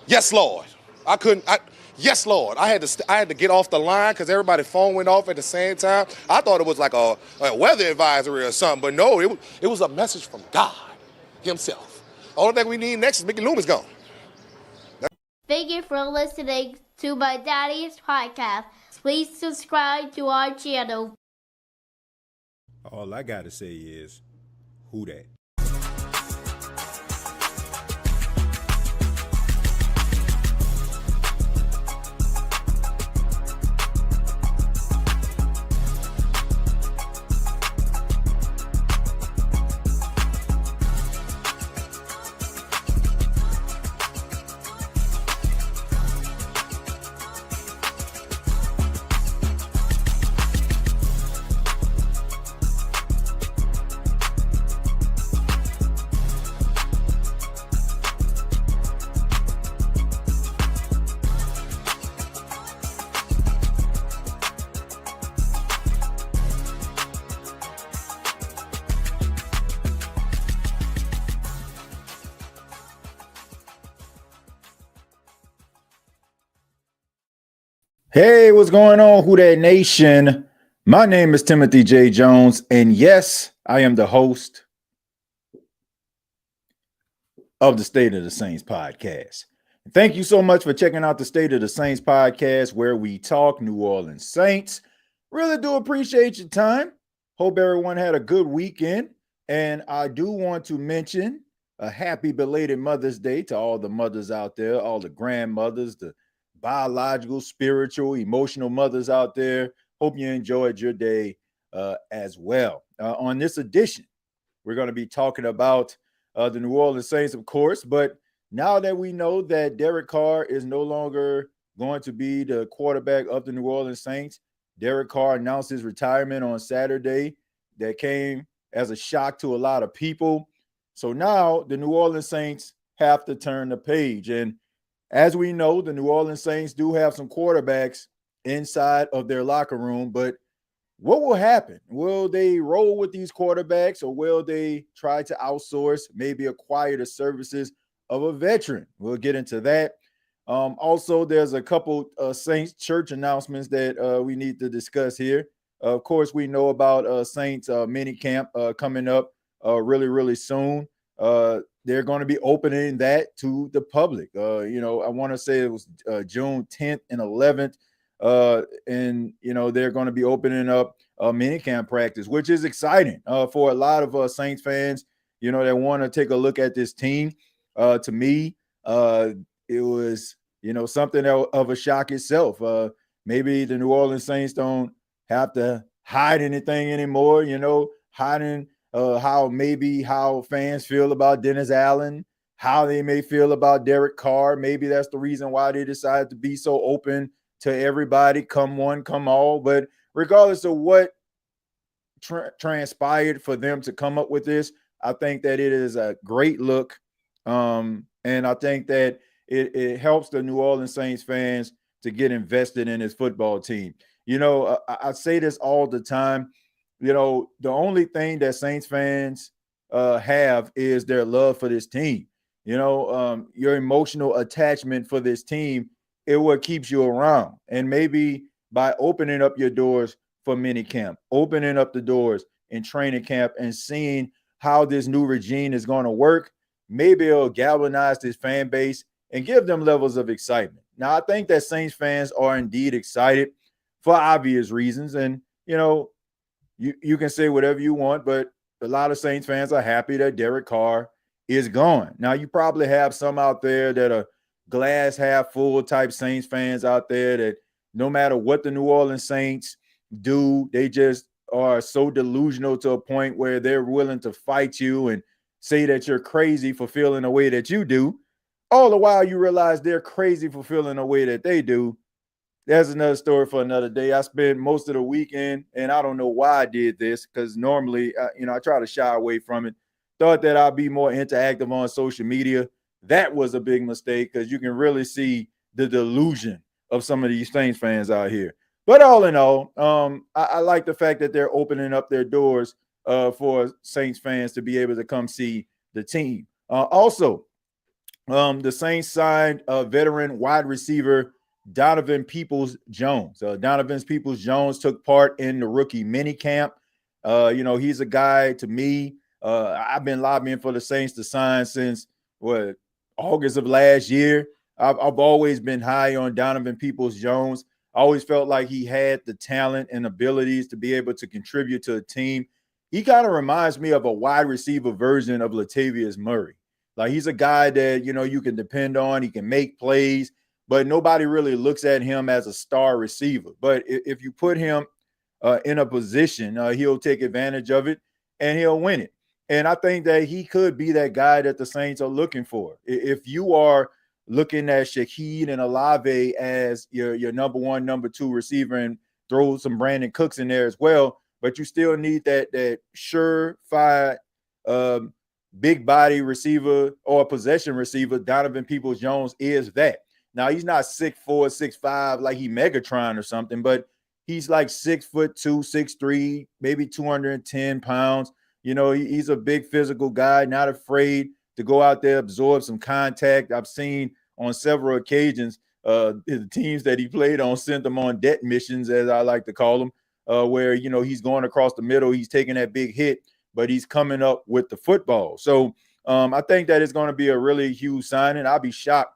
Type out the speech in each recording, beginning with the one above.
Yes, Lord. Yes, Lord. I had to get off the line because everybody's phone went off at the same time. I thought it was like a weather advisory or something, but no, it was a message from God Himself. The only thing we need next is Mickey Loomis gone. Thank you for listening to my daddy's podcast. Please subscribe to our channel. All I gotta say is, who that? Hey, what's going on, Who Dat Nation? My name is Timothy J. Jones, and yes, I am the host of the State of the Saints podcast. Thank you so much for checking out the State of the Saints podcast, where we talk New Orleans Saints. Really do appreciate your time. Hope everyone had a good weekend, and I do want to mention a happy belated Mother's Day to all the mothers out there, all the grandmothers, the biological, spiritual, emotional mothers out there. Hope you enjoyed your day as well. On this edition, we're going to be talking about the New Orleans Saints, of course, but now that we know that Derek Carr is no longer going to be the quarterback of the New Orleans Saints, Derek Carr announced his retirement on Saturday. That came as a shock to a lot of people. So now the New Orleans Saints have to turn the page. And as we know, the New Orleans Saints do have some quarterbacks inside of their locker room, but what will happen? Will they roll with these quarterbacks, or will they try to outsource, maybe acquire the services of a veteran? We'll get into that. Also, there's a couple Saints church announcements that we need to discuss here. Of course, we know about Saints mini camp coming up really, really soon. They're going to be opening that to the public. I want to say it was June 10th and 11th. And they're going to be opening up minicamp practice, which is exciting for a lot of Saints fans, that want to take a look at this team. To me, it was, something of a shock itself. Maybe the New Orleans Saints don't have to hide anything anymore, hiding how fans feel about Dennis Allen, how they may feel about Derek Carr. Maybe that's the reason why they decided to be so open to everybody, come one, come all. But regardless of what transpired for them to come up with this, I think that it is a great look. And I think that it helps the New Orleans Saints fans to get invested in his football team. I say this all the time. The only thing that Saints fans have is their love for this team. Your emotional attachment for this team is what keeps you around. And maybe by opening up your doors for minicamp, opening up the doors in training camp and seeing how this new regime is going to work, maybe it'll galvanize this fan base and give them levels of excitement. Now, I think that Saints fans are indeed excited for obvious reasons. And, you can say whatever you want, but a lot of Saints fans are happy that Derek Carr is gone. Now, you probably have some out there that are glass half full type Saints fans out there that no matter what the New Orleans Saints do, they just are so delusional to a point where they're willing to fight you and say that you're crazy for feeling the way that you do. All the while you realize they're crazy for feeling the way that they do. That's another story for another day. I spent most of the weekend, and I don't know why I did this, because normally, I try to shy away from it. Thought that I'd be more interactive on social media. That was a big mistake, because you can really see the delusion of some of these Saints fans out here. But all in all, I like the fact that they're opening up their doors for Saints fans to be able to come see the team. Also, the Saints signed a veteran wide receiver, Donovan Peoples-Jones. Donovan Peoples-Jones took part in the rookie mini camp. He's a guy to me. I've been lobbying for the Saints to sign since August of last year. I've always been high on Donovan Peoples-Jones. I always felt like he had the talent and abilities to be able to contribute to a team. He kind of reminds me of a wide receiver version of Latavius Murray. Like, he's a guy that, you can depend on. He can make plays, but nobody really looks at him as a star receiver. But if you put him in a position, he'll take advantage of it and he'll win it. And I think that he could be that guy that the Saints are looking for. If you are looking at Shaheed and Olave as your number one, number two receiver, and throw some Brandon Cooks in there as well, but you still need that surefire big body receiver or possession receiver. Donovan Peoples-Jones is that. Now, he's not 6'4", 6'5", like he Megatron or something, but he's like 6'2", 6'3", maybe 210 pounds. He's a big physical guy, not afraid to go out there, absorb some contact. I've seen on several occasions the teams that he played on sent them on debt missions, as I like to call them, where, he's going across the middle, he's taking that big hit, but he's coming up with the football. So I think that it's going to be a really huge signing. I'll be shocked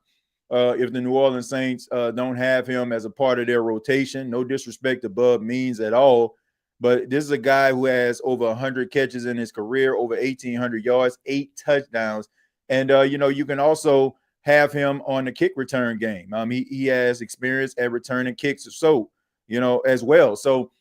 if the New Orleans Saints don't have him as a part of their rotation. No disrespect to Bub Means at all, but this is a guy who has over 100 catches in his career, over 1,800 yards, 8 touchdowns. And, you can also have him on the kick return game. He has experience at returning kicks as well. So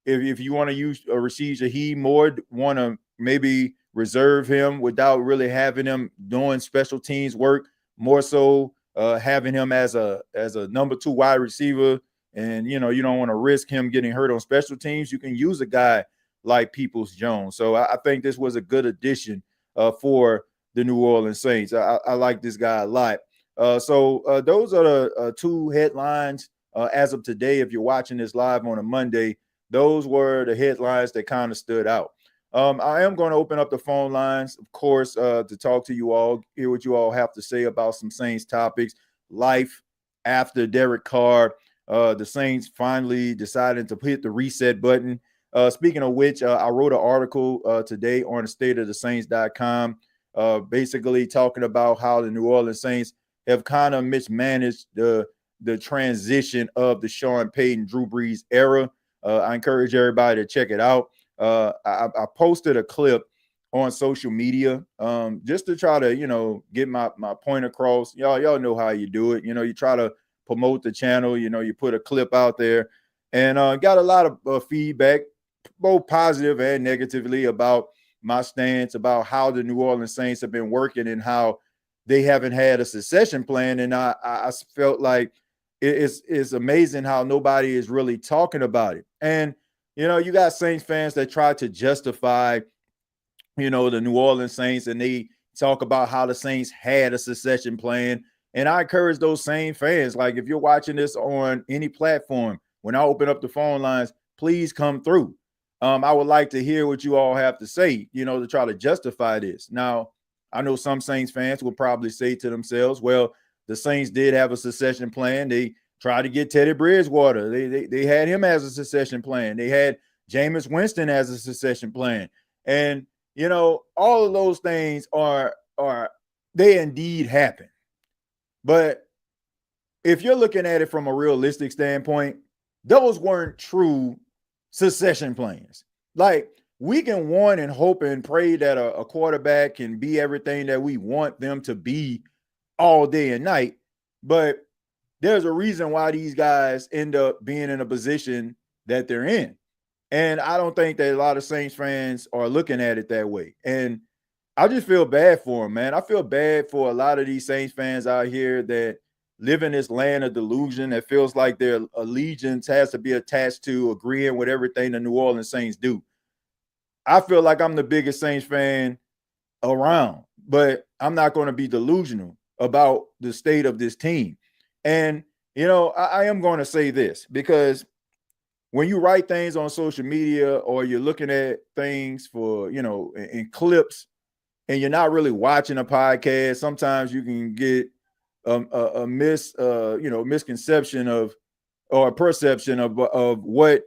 if you want to use Rashid Shaheed more, want to maybe reserve him without really having him doing special teams work, more so having him as a number two wide receiver, and you don't want to risk him getting hurt on special teams, you can use a guy like Peoples-Jones. So I think this was a good addition for the New Orleans Saints. I like this guy a lot. So those are the two headlines as of today. If you're watching this live on a Monday, those were the headlines that kind of stood out. I am going to open up the phone lines, of course, to talk to you all, hear what you all have to say about some Saints topics. Life after Derek Carr, the Saints finally decided to hit the reset button. Speaking of which, I wrote an article today on thestateofthesaints.com, basically talking about how the New Orleans Saints have kind of mismanaged the transition of the Sean Payton, Drew Brees era. I encourage everybody to check it out. I posted a clip on social media just to try to, get my point across. Y'all know how you do it. You try to promote the channel, you put a clip out there, and got a lot of feedback, both positive and negatively, about my stance about how the New Orleans Saints have been working and how they haven't had a succession plan. And I felt like it's amazing how nobody is really talking about it. And you got Saints fans that try to justify, the New Orleans Saints, and they talk about how the Saints had a succession plan. And I encourage those same fans, like, if you're watching this on any platform, when I open up the phone lines, please come through. I would like to hear what you all have to say, to try to justify this. Now, I know some Saints fans will probably say to themselves, well, the Saints did have a succession plan. They tried to get Teddy Bridgewater. They had him as a succession plan. They had Jameis Winston as a succession plan. And, all of those things they indeed happen. But if you're looking at it from a realistic standpoint, those weren't true succession plans. Like, we can want and hope and pray that a quarterback can be everything that we want them to be all day and night, but there's a reason why these guys end up being in a position that they're in. And I don't think that a lot of Saints fans are looking at it that way. And I just feel bad for them, man. I feel bad for a lot of these Saints fans out here that live in this land of delusion that feels like their allegiance has to be attached to agreeing with everything the New Orleans Saints do. I feel like I'm the biggest Saints fan around, but I'm not going to be delusional about the state of this team. And, I am going to say this, because when you write things on social media or you're looking at things for, in clips, and you're not really watching a podcast, sometimes you can get a misconception of or a perception of what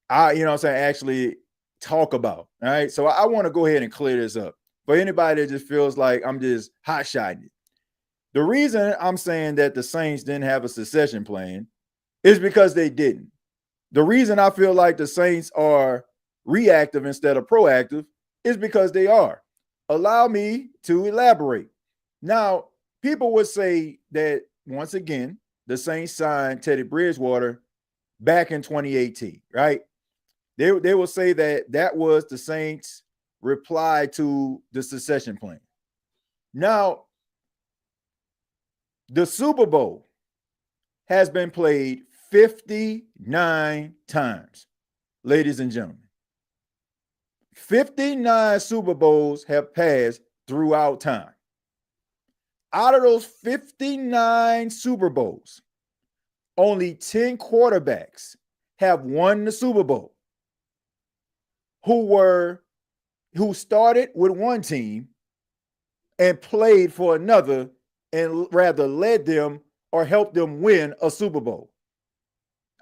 I, actually talk about. All right. So I want to go ahead and clear this up for anybody that just feels like I'm just hot shotting it. The reason I'm saying that the Saints didn't have a succession plan is because they didn't. The reason I feel like the Saints are reactive instead of proactive is because they are. Allow me to elaborate. Now, people would say that, once again, the Saints signed Teddy Bridgewater back in 2018, right? They will say that was the Saints' reply to the succession plan. Now, the Super Bowl has been played 59 times, ladies and gentlemen. 59 Super Bowls have passed throughout time. Out of those 59 Super Bowls, only 10 quarterbacks have won the Super Bowl who started with one team and played for another and rather led them or helped them win a Super Bowl.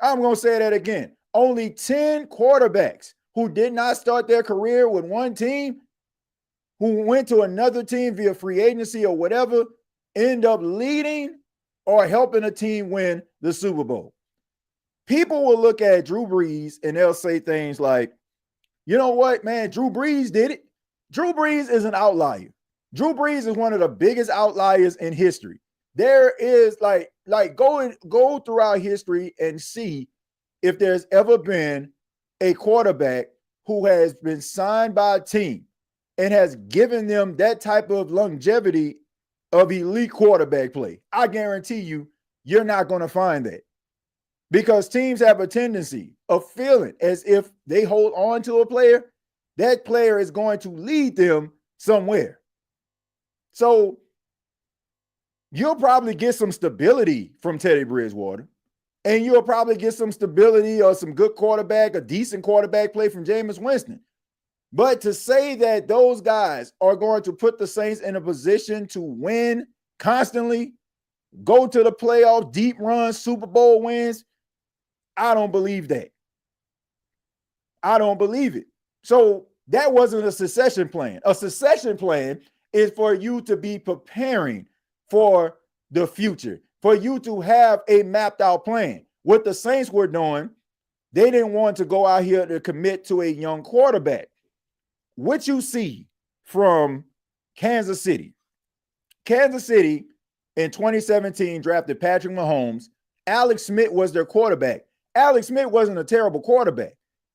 I'm going to say that again. Only 10 quarterbacks who did not start their career with one team, who went to another team via free agency or whatever, end up leading or helping a team win the Super Bowl. People will look at Drew Brees and they'll say things like, you know what, man, Drew Brees did it. Drew Brees is an outlier. Drew Brees is one of the biggest outliers in history. There is go throughout history and see if there's ever been a quarterback who has been signed by a team and has given them that type of longevity of elite quarterback play. I guarantee you're not going to find that, because teams have a tendency of feeling as if they hold on to a player, that player is going to lead them somewhere. So you'll probably get some stability from Teddy Bridgewater, and you'll probably get some stability or some good quarterback, a decent quarterback play from Jameis Winston. But to say that those guys are going to put the Saints in a position to win constantly, go to the playoffs, deep runs, Super Bowl wins, I don't believe that. I don't believe it. So that wasn't a succession plan. A succession plan is for you to be preparing for the future, for you to have a mapped out plan. What the Saints were doing, they didn't want to go out here to commit to a young quarterback. What you see from Kansas City in 2017 drafted Patrick Mahomes. Alex Smith was their quarterback. Alex Smith wasn't a terrible quarterback.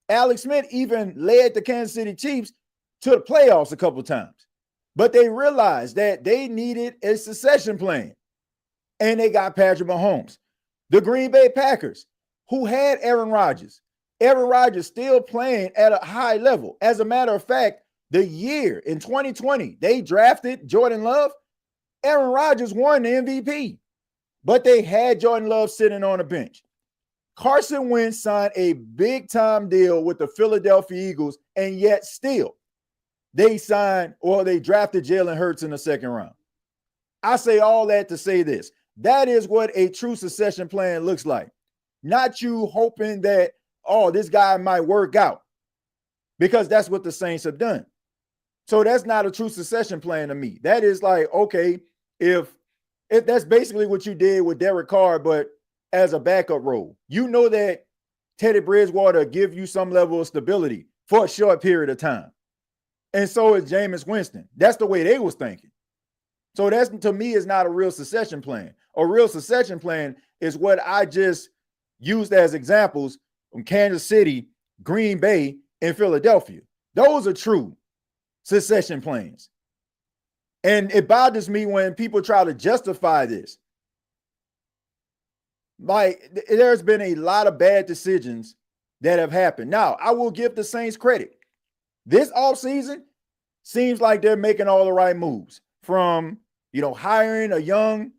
Alex Smith even led the Kansas City Chiefs to the playoffs a couple of times. But they realized that they needed a succession plan, and they got Patrick Mahomes. The Green Bay Packers, who had Aaron Rodgers. Aaron Rodgers still playing at a high level. As a matter of fact, the year in 2020, they drafted Jordan Love. Aaron Rodgers won the MVP, but they had Jordan Love sitting on the bench. Carson Wentz signed a big-time deal with the Philadelphia Eagles, and yet still they drafted Jalen Hurts in the second round. I say all that to say this. That is what a true succession plan looks like. Not you hoping that, this guy might work out, because that's what the Saints have done. So that's not a true succession plan to me. That is like, okay, if that's basically what you did with Derek Carr, but as a backup role. You know that Teddy Bridgewater give you some level of stability for a short period of time. And so is Jameis Winston. That's the way they was thinking. So that's, to me, is not a real succession plan. A real succession plan is what I just used as examples from Kansas City, Green Bay, and Philadelphia. Those are true succession plans. And it bothers me when people try to justify this. Like, there's been a lot of bad decisions that have happened. Now, I will give the Saints credit. This offseason seems like they're making all the right moves, from, hiring a young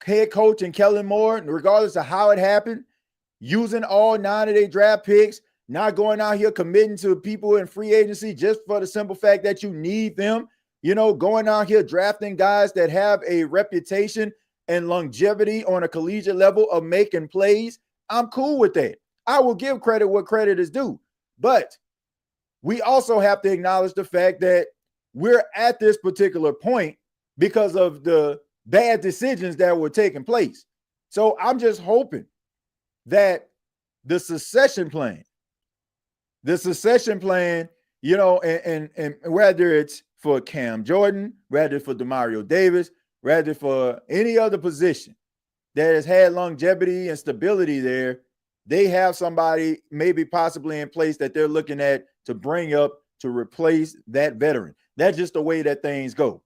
head coach in Kellen Moore, regardless of how it happened, using all 9 of their draft picks, not going out here committing to people in free agency just for the simple fact that you need them. going out here drafting guys that have a reputation and longevity on a collegiate level of making plays, I'm cool with that. I will give credit what credit is due. But we also have to acknowledge the fact that we're at this particular point because of the bad decisions that were taking place. So I'm just hoping that the succession plan, and whether it's for Cam Jordan, whether for Demario Davis, whether for any other position that has had longevity and stability there, they have somebody maybe possibly in place that they're looking at to bring up to replace that veteran. That's just the way that things go.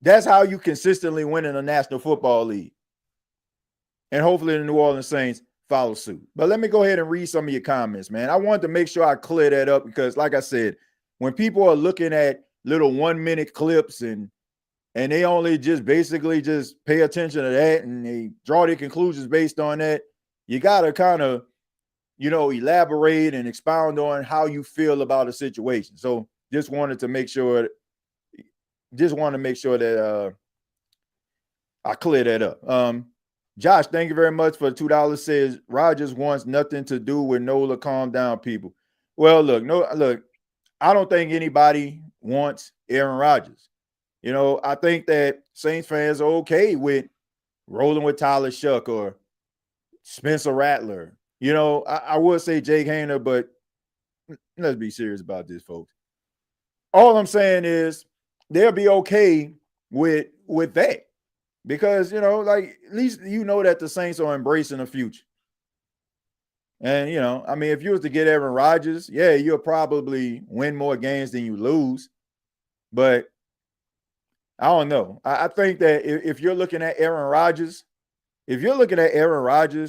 That's how you consistently win in the National Football League. And hopefully the New Orleans Saints follow suit. But let me go ahead and read some of your comments, man. I wanted to make sure I clear that up because, like I said, when people are looking at little 1-minute clips and they only just basically just pay attention to that and they draw their conclusions based on that, you got to kind of, elaborate and expound on how you feel about a situation. So just wanted to make sure that I clear that up. Josh, thank you very much for $2. Says Rodgers wants nothing to do with Nola. Calm down, people. Well, look, I don't think anybody wants Aaron Rodgers. I think that Saints fans are okay with rolling with Tyler Shough or Spencer Rattler. I would say Jake Haener, but let's be serious about this, folks. All I'm saying is they'll be okay with that because, at least that the Saints are embracing the future. And, if you was to get Aaron Rodgers, yeah, you'll probably win more games than you lose. But I don't know. I think that if you're looking at Aaron Rodgers,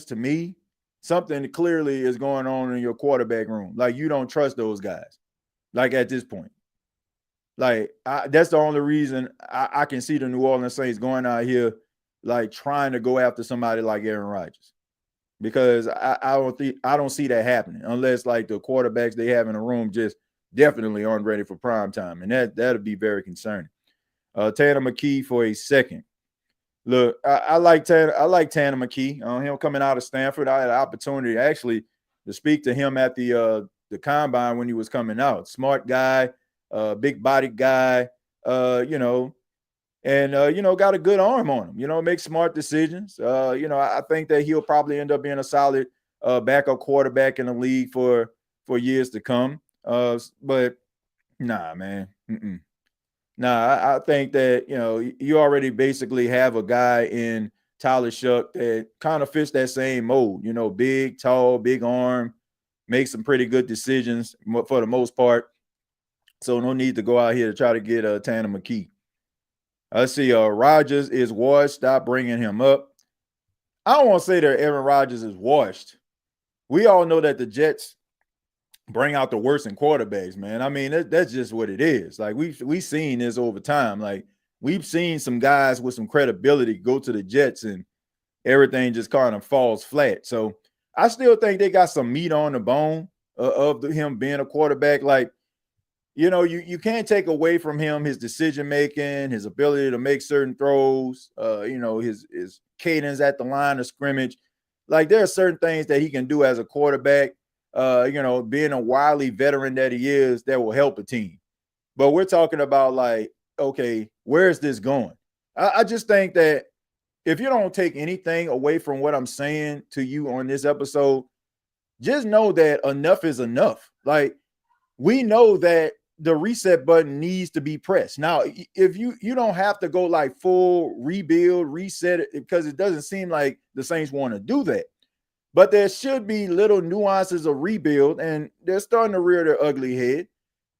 to me, something clearly is going on in your quarterback room. Like, you don't trust those guys, like, at this point. Like, that's the only reason I can see the New Orleans Saints going out here, like, trying to go after somebody like Aaron Rodgers. Because I don't see that happening unless, like, the quarterbacks they have in the room just definitely aren't ready for prime time. And that'll be very concerning. Tanner McKee for a second. Look, I like Tanner McKee. Him coming out of Stanford. I had an opportunity actually to speak to him at the combine when he was coming out. Smart guy, big bodied guy, got a good arm on him, makes smart decisions. I think that he'll probably end up being a solid backup quarterback in the league for years to come. But nah, man. Nah, I think that, you already basically have a guy in Tyler Shough that kind of fits that same mold, big, tall, big arm, makes some pretty good decisions for the most part. So no need to go out here to try to get Tanner McKee. I see Rodgers is washed. Stop bringing him up. I don't want to say that Aaron Rodgers is washed. We all know that the Jets bring out the worst in quarterbacks, man. I mean, that's just what it is. Like, we've seen this over time. Like, we've seen some guys with some credibility go to the Jets and everything just kind of falls flat. So I still think they got some meat on the bone of him being a quarterback. Like, you can't take away from him his decision-making, his ability to make certain throws, his cadence at the line of scrimmage. Like, there are certain things that he can do as a quarterback, being a wily veteran that he is, that will help a team. But we're talking about, like, okay, where is this going? I just think that if you don't take anything away from what I'm saying to you on this episode, just know that enough is enough. Like, we know that the reset button needs to be pressed. Now, if you don't have to go like full rebuild, reset it, because it doesn't seem like the Saints want to do that. But there should be little nuances of rebuild, and they're starting to rear their ugly head.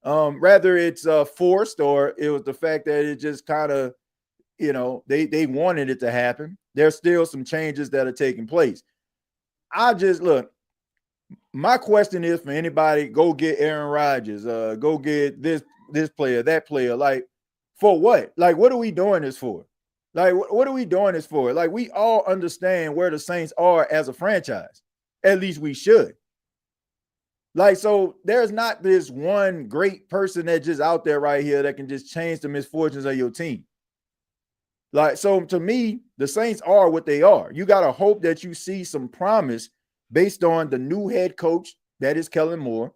Rather it's forced, or it was the fact that it just kind of, they wanted it to happen. There's still some changes that are taking place. My question is for anybody, go get Aaron Rodgers, go get this player, that player. Like, for what? Like, what are we doing this for? Like, what are we doing this for? Like, we all understand where the Saints are as a franchise. At least we should. Like, so there's not this one great person that just out there right here that can just change the misfortunes of your team. Like, so to me, the Saints are what they are. You got to hope that you see some promise based on the new head coach, that is Kellen Moore,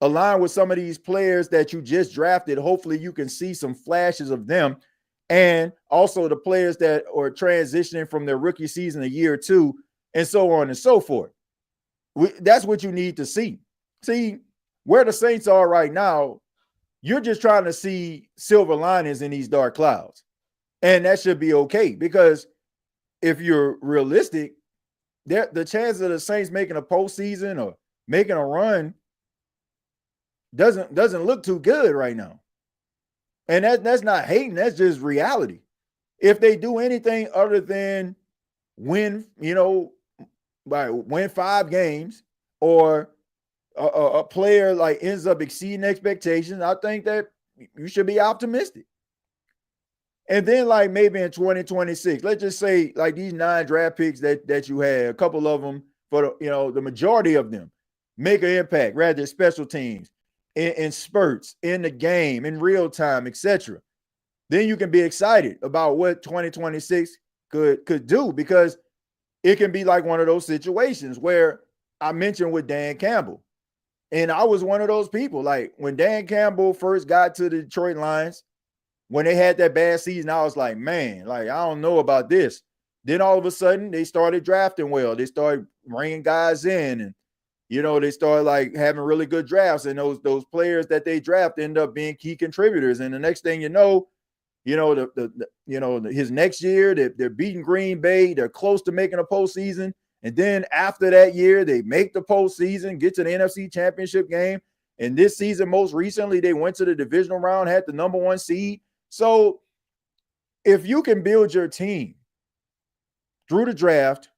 align with some of these players that you just drafted. Hopefully you can see some flashes of them. And also the players that are transitioning from their rookie season a year or two, and so on and so forth. That's what you need to see. See, where the Saints are right now, you're just trying to see silver linings in these dark clouds. And that should be okay, because if you're realistic, the chance of the Saints making a postseason or making a run doesn't look too good right now. And that's not hating, that's just reality. If they do anything other than win, win 5 games, or a player like ends up exceeding expectations, I think that you should be optimistic. And then, like, maybe in 2026, let's just say, like, these 9 draft picks that you had, a couple of them, for the majority of them make an impact, rather special teams, in spurts, in the game, in real time, etc. Then you can be excited about what 2026 could do, because it can be like one of those situations where I mentioned with Dan Campbell. And I was one of those people. Like, when Dan Campbell first got to the Detroit Lions, when they had that bad season, I was like, man, like, I don't know about this. Then all of a sudden they started drafting well. They started bringing guys in, and they started like having really good drafts, and those players that they draft end up being key contributors. And the next thing you know, his next year they're beating Green Bay. They're close to making a postseason. And then after that year, they make the postseason, get to the NFC Championship game. And this season, most recently, they went to the divisional round, had the number 1 seed. So if you can build your team through the draft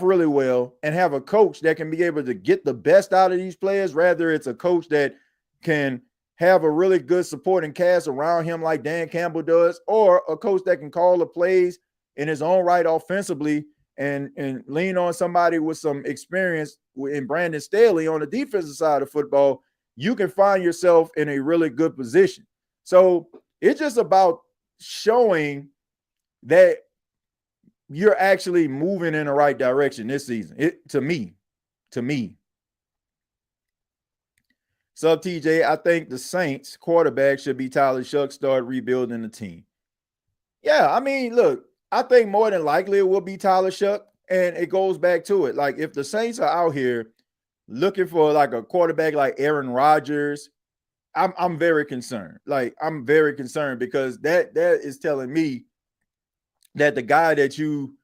really well, and have a coach that can be able to get the best out of these players, rather it's a coach that can have a really good supporting cast around him like Dan Campbell does, or a coach that can call the plays in his own right offensively, and lean on somebody with some experience in Brandon Staley on the defensive side of football, you can find yourself in a really good position. So it's just about showing that you're actually moving in the right direction this season. To me. So TJ, I think the Saints quarterback should be Tyler Shough, start rebuilding the team. Yeah, I mean, look, I think more than likely it will be Tyler Shough, and it goes back to it. Like, if the Saints are out here looking for like a quarterback like Aaron Rodgers, I'm very concerned. Like, I'm very concerned, because that is telling me that the guy that you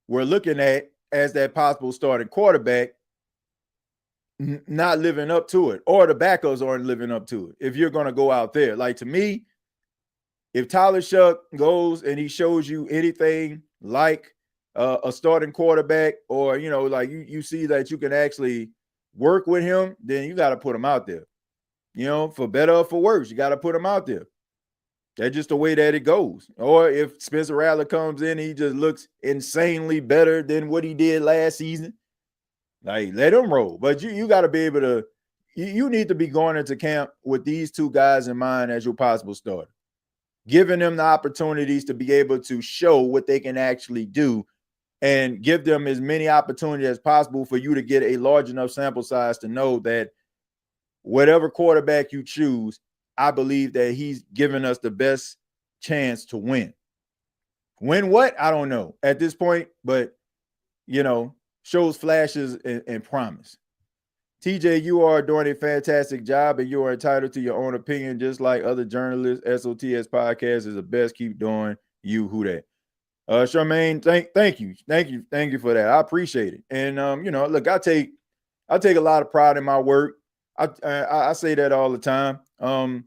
were looking at as that possible starting quarterback not living up to it, or the backups aren't living up to it. If you're going to go out there, like, to me, if Tyler Shough goes and he shows you anything like a starting quarterback, or, like you see that you can actually work with him, then you got to put him out there. For better or for worse, you got to put him out there. That's just the way that it goes. Or if Spencer Rattler comes in, he just looks insanely better than what he did last season, like, let him roll. But you got to be able to, you need to be going into camp with these 2 guys in mind as your possible starter, giving them the opportunities to be able to show what they can actually do, and give them as many opportunities as possible for you to get a large enough sample size to know that whatever quarterback you choose, I believe that he's given us the best chance to win. Win what? I don't know at this point, but, shows flashes and promise. TJ, you are doing a fantastic job, and you are entitled to your own opinion, just like other journalists. SOTS podcast is the best. Keep doing you. Who that? Charmaine, thank you for that. I appreciate it. And look, I take a lot of pride in my work. I say that all the time. Man,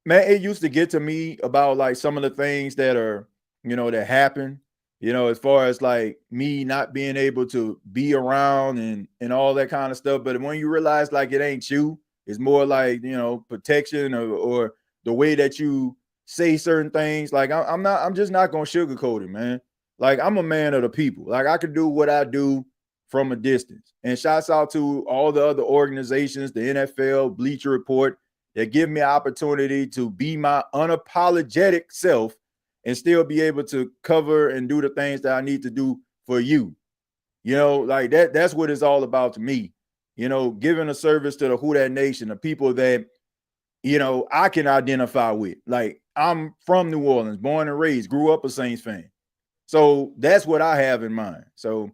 it used to get to me about like some of the things that are, that happen, as far as like me not being able to be around and all that kind of stuff. But when you realize like it ain't you, it's more like, protection or the way that you say certain things. Like, I'm just not going to sugarcoat it, man. Like, I'm a man of the people. Like, I can do what I do from a distance. And shouts out to all the other organizations, the NFL, Bleacher Report, that give me an opportunity to be my unapologetic self and still be able to cover and do the things that I need to do for you. You know, like that's what it's all about to me. You know, giving a service to the Who Dat Nation, the people that, you know, I can identify with. Like, I'm from New Orleans, born and raised, grew up a Saints fan. So that's what I have in mind. So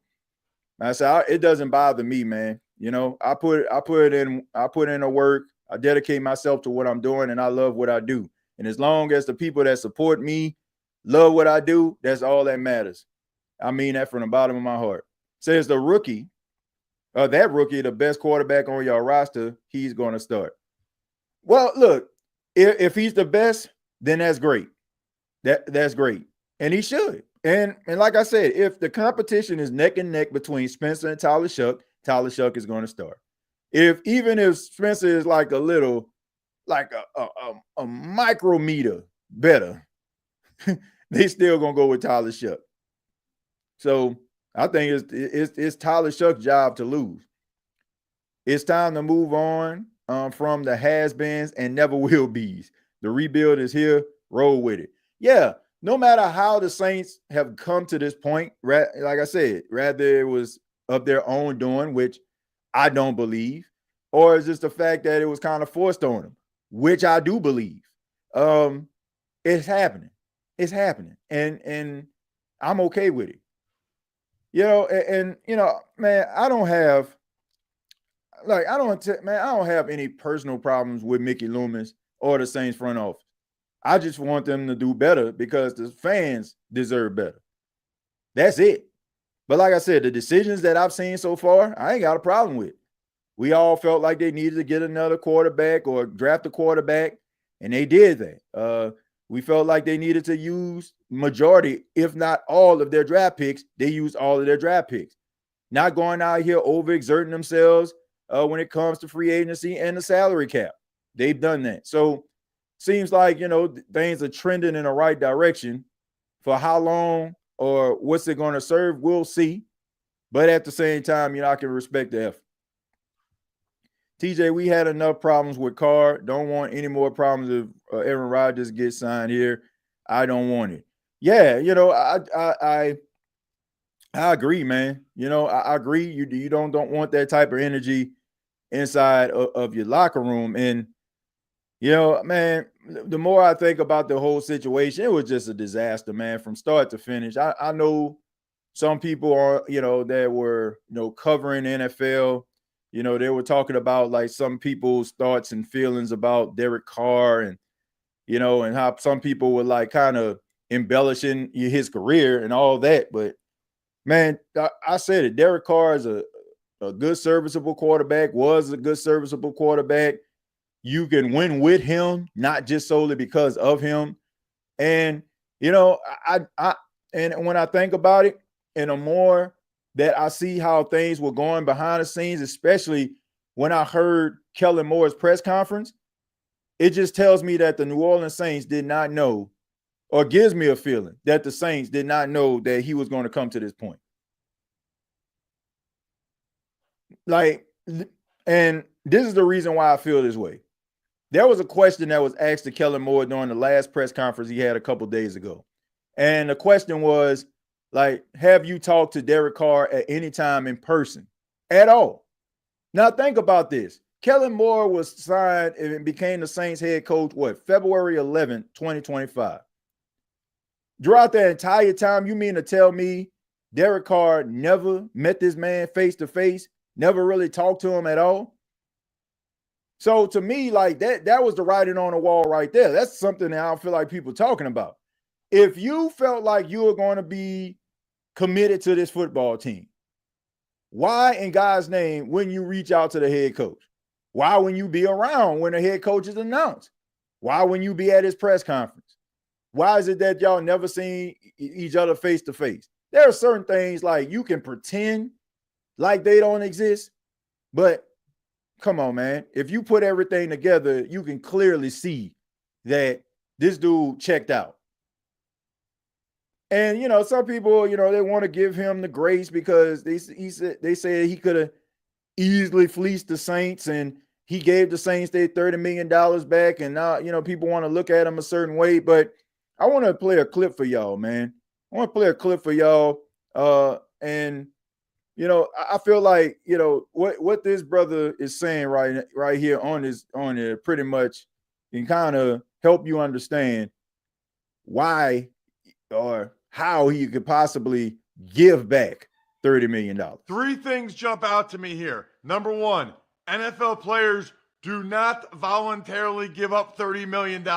I said, it doesn't bother me, man. You know, I put in the work. I dedicate myself to what I'm doing, and I love what I do. And as long as the people that support me love what I do, that's all that matters. I mean that from the bottom of my heart. Says the rookie, the best quarterback on your roster, he's going to start. Well, look, if he's the best, then that's great. That's great. And he should. And like I said, if the competition is neck and neck between Spencer and Tyler Shough is going to start. Even if Spencer is like a little, like a micrometer better, they still gonna go with Tyler Shough. So I think it's Tyler Shough's job to lose. It's time to move on from the has-beens and never will be's. The rebuild is here. Roll with it. Yeah, no matter how the Saints have come to this point, like I said, rather it was of their own doing, which I don't believe, or is just the fact that it was kind of forced on them, which I do believe. It's happening. It's happening. And I'm okay with it. You know, and you know, man, I don't have any personal problems with Mickey Loomis or the Saints front office. I just want them to do better because the fans deserve better. That's it. But like I said, the decisions that I've seen so far, I ain't got a problem with. We all felt like they needed to get another quarterback or draft a quarterback, and they did that. We felt like they needed to use majority, if not all of their draft picks. They used all of their draft picks. Not going out here overexerting themselves when it comes to free agency and the salary cap. They've done that. So seems like, you know, things are trending in the right direction. For how long or what's it going to serve, we'll see. But at the same time, you know, I can respect the effort. TJ, we had enough problems with Carr. Don't want any more problems if Aaron Rodgers gets signed here. I don't want it. Yeah, you know, I agree, man. You know, I agree. You don't want that type of energy inside of your locker room. And, you know, man, the more I think about the whole situation, it was just a disaster, man, from start to finish. I know some people are, you know, that were, you know, covering NFL. You know, they were talking about like some people's thoughts and feelings about Derek Carr and, you know, and how some people were like kind of embellishing his career and all that. But, man, I said it. Derek Carr is a good, serviceable quarterback, was a good, serviceable quarterback. You can win with him, not just solely because of him. And, you know, and when I think about it, and the more that I see how things were going behind the scenes, especially when I heard Kellen Moore's press conference, it just tells me that the New Orleans Saints did not know, or gives me a feeling that the Saints did not know that he was going to come to this point. Like, and this is the reason why I feel this way. There was a question that was asked to Kellen Moore during the last press conference he had a couple days ago. And the question was, like, have you talked to Derek Carr at any time in person at all? Now, think about this. Kellen Moore was signed and became the Saints head coach, February 11th, 2025. Throughout that entire time, you mean to tell me Derek Carr never met this man face to face, never really talked to him at all? So to me, like that was the writing on the wall right there. That's something that I don't feel like people talking about. If you felt like you were going to be committed to this football team, why in God's name wouldn't you reach out to the head coach? Why wouldn't you be around when the head coach is announced? Why wouldn't you be at his press conference? Why is it that y'all never seen each other face to face? There are certain things like you can pretend like they don't exist, but come on, man. If you put everything together, you can clearly see that this dude checked out. And some people, they want to give him the grace because they say he could have easily fleeced the Saints, and he gave the Saints their $30 million back. And now, people want to look at him a certain way. But I want to play a clip for y'all, man. I want to play a clip for y'all. And I feel like, what this brother is saying right here on it pretty much can kind of help you understand why or how he could possibly give back $30 million. Three things jump out to me here. Number one, NFL players do not voluntarily give up $30 million.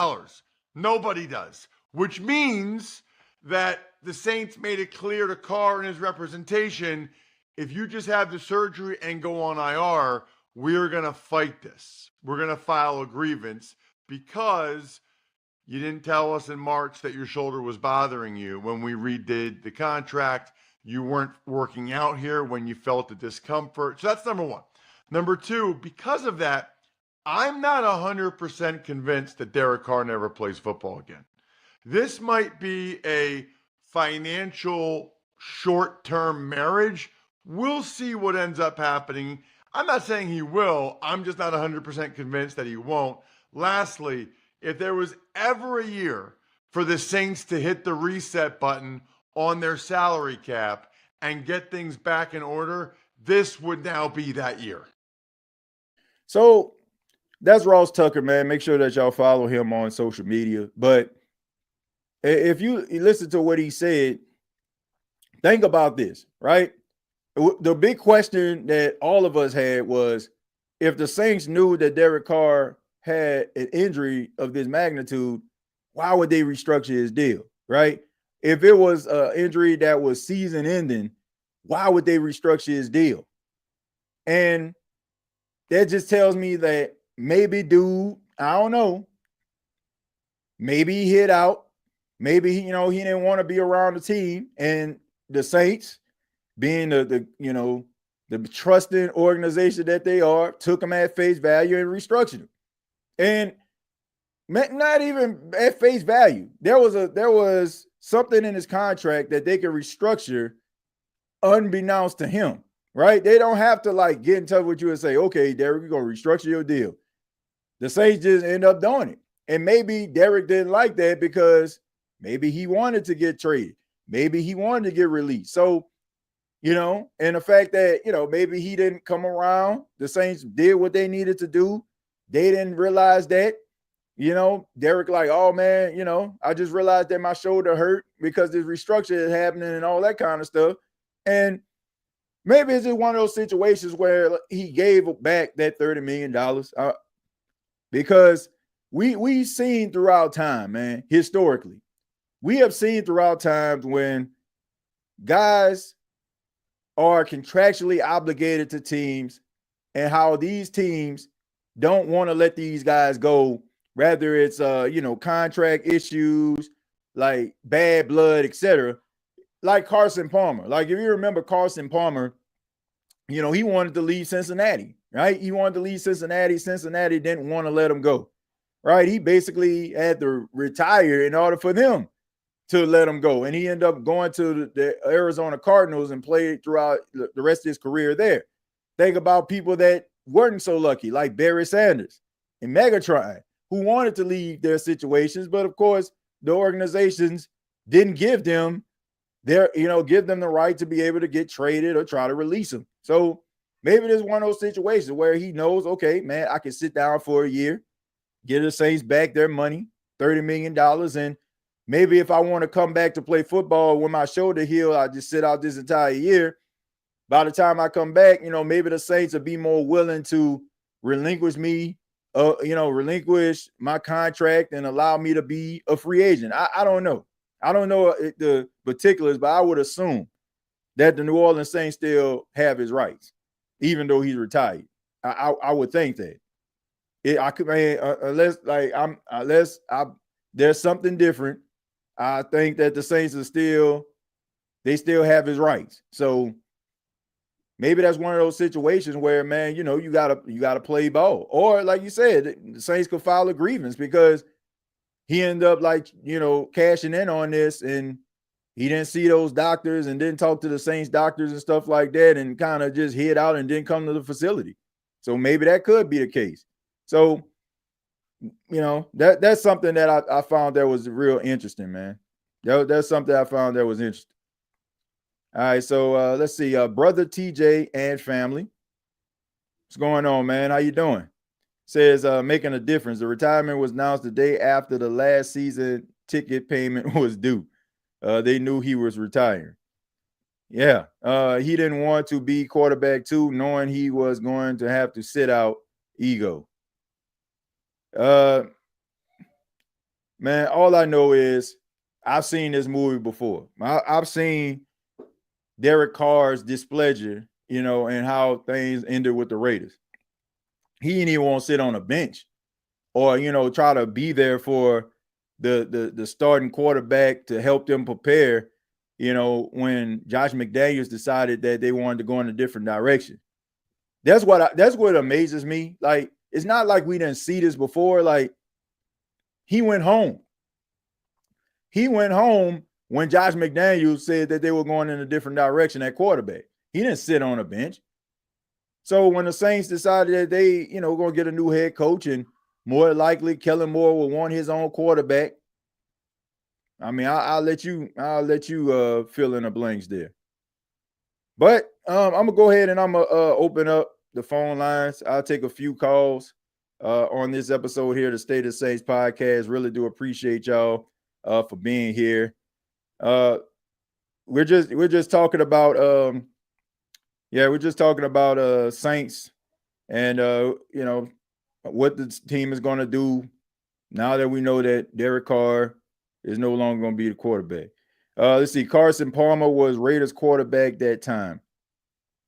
Nobody does, which means that the Saints made it clear to Carr and his representation, if you just have the surgery and go on IR, we're going to fight this. We're going to file a grievance because you didn't tell us in March that your shoulder was bothering you when we redid the contract. You weren't working out here when you felt the discomfort. So that's number one. Number two, because of that, I'm not 100% convinced that Derek Carr never plays football again. This might be a financial short-term marriage. We'll see what ends up happening. I'm not saying he will. I'm just not 100% convinced that he won't. Lastly, if there was ever a year for the Saints to hit the reset button on their salary cap and get things back in order, this would now be that year. So that's Ross Tucker, man. Make sure that y'all follow him on social media. But if you listen to what he said, think about this, right? The big question that all of us had was, if the Saints knew that Derek Carr had an injury of this magnitude, why would they restructure his deal, right? If it was an injury that was season ending, why would they restructure his deal? And that just tells me that maybe dude, I don't know, maybe he hit out, maybe he didn't want to be around the team, and the Saints, being the trusting organization that they are, took him at face value and restructured him. And not even at face value. There was something in his contract that they could restructure unbeknownst to him, right? They don't have to get in touch with you and say, okay, Derek, we're going to restructure your deal. The Saints just end up doing it. And maybe Derek didn't like that because maybe he wanted to get traded. Maybe he wanted to get released. So, and the fact that, maybe he didn't come around, the Saints did what they needed to do. They didn't realize that, Derek oh man, I just realized that my shoulder hurt because this restructure is happening and all that kind of stuff. And maybe it's just one of those situations where he gave back that $30 million because we've seen throughout time, man, historically, we have seen throughout times when guys are contractually obligated to teams and how these teams don't want to let these guys go, whether it's contract issues, like bad blood, etc. Like Carson Palmer. If you remember Carson Palmer, he wanted to leave Cincinnati, right? He wanted to leave Cincinnati. Cincinnati didn't want to let him go, right? He basically had to retire in order for them to let him go. And he ended up going to the Arizona Cardinals and played throughout the rest of his career there. Think about people that weren't so lucky, like Barry Sanders and Megatron, who wanted to leave their situations, but of course the organizations didn't give them the right to be able to get traded or try to release them. So maybe there's one of those situations where he knows, okay, man, I can sit down for a year, get the Saints back their money, $30 million, and maybe if I want to come back to play football when my shoulder healed, I just sit out this entire year. By the time I come back, maybe the Saints will be more willing to relinquish me, relinquish my contract and allow me to be a free agent. I don't know. I don't know the particulars, but I would assume that the New Orleans Saints still have his rights, even though he's retired. I would think that. Unless there's something different, I think that the Saints are still have his rights. So maybe that's one of those situations where, man, you gotta play ball. Or like you said, the Saints could file a grievance because he ended up cashing in on this, and he didn't see those doctors and didn't talk to the Saints doctors and stuff like that, and kind of just hid out and didn't come to the facility. So maybe that could be the case. So, that's something that I found that was real interesting, man. That's something I found that was interesting. All right, so let's see. Brother TJ and family. What's going on, man? How you doing? Says making a difference. The retirement was announced the day after the last season ticket payment was due. They knew he was retiring. Yeah, he didn't want to be quarterback too, knowing he was going to have to sit out. Ego. Man, all I know is I've seen this movie before. I've seen Derek Carr's displeasure, and how things ended with the Raiders. He didn't even want to sit on a bench or, try to be there for the starting quarterback to help them prepare, when Josh McDaniels decided that they wanted to go in a different direction. That's what amazes me. Like, it's not like we didn't see this before. Like, he went home. He went home when Josh McDaniels said that they were going in a different direction at quarterback. He didn't sit on a bench. So when the Saints decided that they, going to get a new head coach, and more likely Kellen Moore will want his own quarterback, I mean, I'll let you fill in the blanks there. But I'm gonna go ahead and I'm gonna open up the phone lines. I'll take a few calls on this episode here, the State of the Saints podcast. Really do appreciate y'all for being here. We're just talking about Saints and what the team is going to do now that we know that Derek Carr is no longer going to be the quarterback. Let's see. Carson Palmer was Raiders quarterback that time.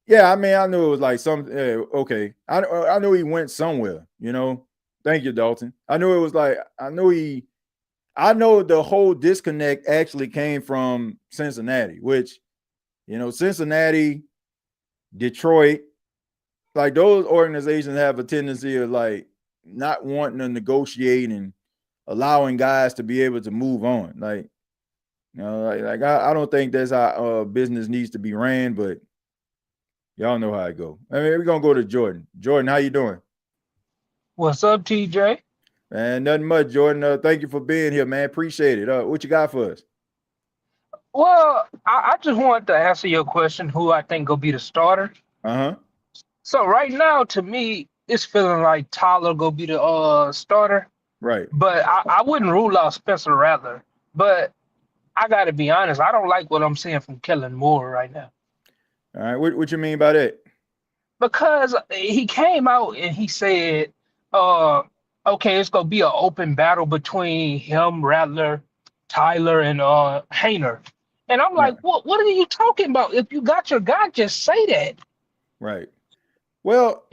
Yeah, I mean, I knew it was like okay. I knew he went somewhere, Thank you, Dalton. I knew it was like, I know the whole disconnect actually came from Cincinnati, which, Cincinnati, Detroit, like those organizations have a tendency of like not wanting to negotiate and allowing guys to be able to move on. Like, I don't think that's how business needs to be ran, but y'all know how it go. I mean, we're going to go to Jordan. Jordan, how you doing? What's up, TJ? Man, nothing much, Jordan. Thank you for being here, man. Appreciate it. What you got for us? Well, I just wanted to answer your question, who I think will be the starter. Uh-huh. So right now, to me, it's feeling like Tyler will be the starter. Right. But I wouldn't rule out Spencer Rattler. But I got to be honest, I don't like what I'm seeing from Kellen Moore right now. All right. What you mean by that? Because he came out and he said, okay, it's going to be an open battle between him, Rattler, Tyler, and Haener. And I'm like, what are you talking about? If you got your guy, just say that. Right. Well,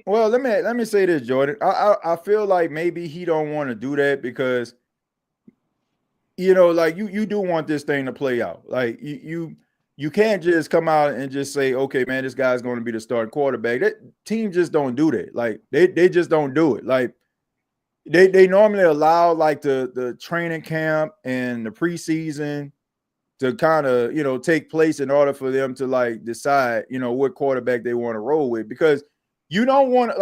let me say this, Jordan. I feel like maybe he don't want to do that because, like you do want this thing to play out. Like you can't just come out and just say, okay, man, this guy's going to be the starting quarterback. That team just don't do that. Like they just don't do it. Like they normally allow like the training camp and the preseason to kind of, take place in order for them to like decide, what quarterback they want to roll with, because you don't want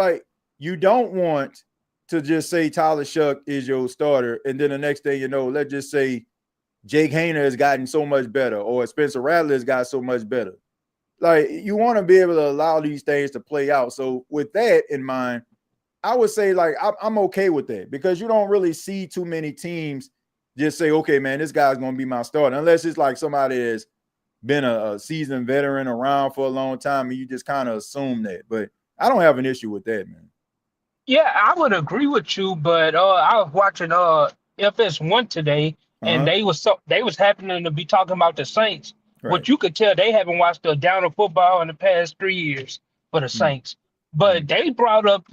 to just say Tyler Shough is your starter. And then the next thing let's just say Jake Haener has gotten so much better or Spencer Rattler has got so much better. Like, you want to be able to allow these things to play out. So with that in mind, I would say like I'm okay with that, because you don't really see too many teams just say, okay, man, this guy's going to be my starter, unless it's like somebody that's been a seasoned veteran around for a long time and you just kind of assume that. But I don't have an issue with that, man. Yeah, I would agree with you, but I was watching FS1 today, and they was happening to be talking about the Saints. Right. But you could tell they haven't watched a down of football in the past 3 years for the Saints. But they brought up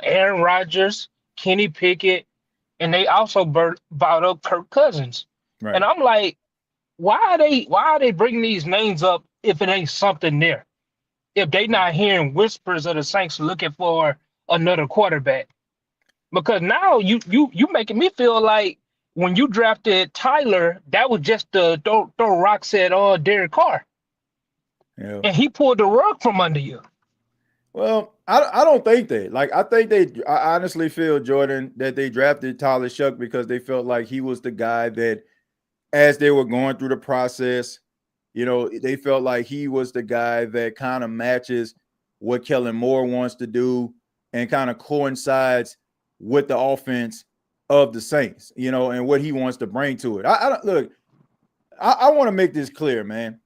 Aaron Rodgers, Kenny Pickett, and they also brought up Kirk Cousins. Right. And I'm like, why are they bringing these names up if it ain't something there? If they not hearing whispers of the Saints looking for another quarterback? Because now you making me feel like when you drafted Tyler, that was just the throw rocks at Derek Carr, Yeah. and he pulled the rug from under you. Well, I don't think that. Like, I honestly feel, Jordan, that they drafted Tyler Shough because they felt like he was the guy that, as they were going through the process, they felt like he was the guy that kind of matches what Kellen Moore wants to do and kind of coincides with the offense of the Saints, and what he wants to bring to it. I want to make this clear, man.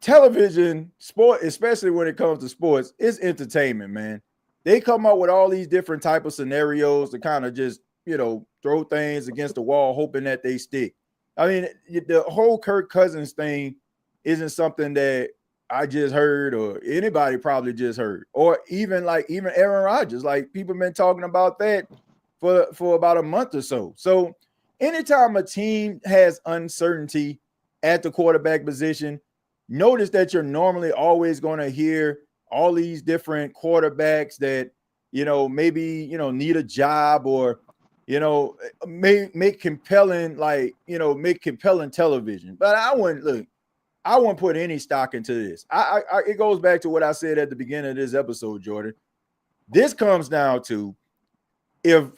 Television, sport, especially when it comes to sports, is entertainment, man. They come up with all these different type of scenarios to kind of just, throw things against the wall, hoping that they stick. I mean, the whole Kirk Cousins thing isn't something that I just heard or anybody probably just heard, or even Aaron Rodgers. Like, people been talking about that for about a month or so. So anytime a team has uncertainty at the quarterback position, notice that you're normally always going to hear all these different quarterbacks that, maybe, need a job or, make compelling, make compelling television. But I wouldn't put any stock into this. It goes back to what I said at the beginning of this episode, Jordan. This comes down to if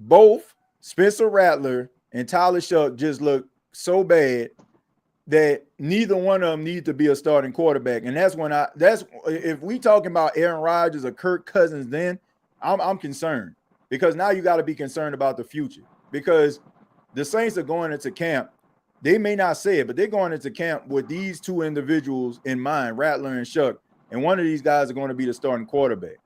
both Spencer Rattler and Tyler Shough just look so bad that neither one of them need to be a starting quarterback. And that's if we talking about Aaron Rodgers or Kirk Cousins, then I'm concerned, because now you got to be concerned about the future, because the Saints are going into camp. They may not say it, but they're going into camp with these two individuals in mind, Rattler and Shough, and one of these guys are going to be the starting quarterback.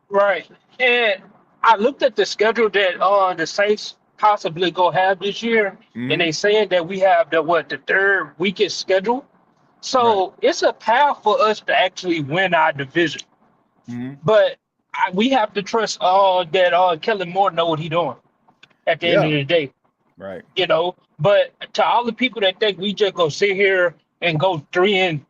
Right. And I looked at the schedule that the Saints possibly go have this year, and they saying that we have the third weakest schedule. So it's a path for us to actually win our division. But we have to trust that Kellen Moore know what he's doing at the end of the day. Right. But to all the people that think we just go sit here and go 3-12,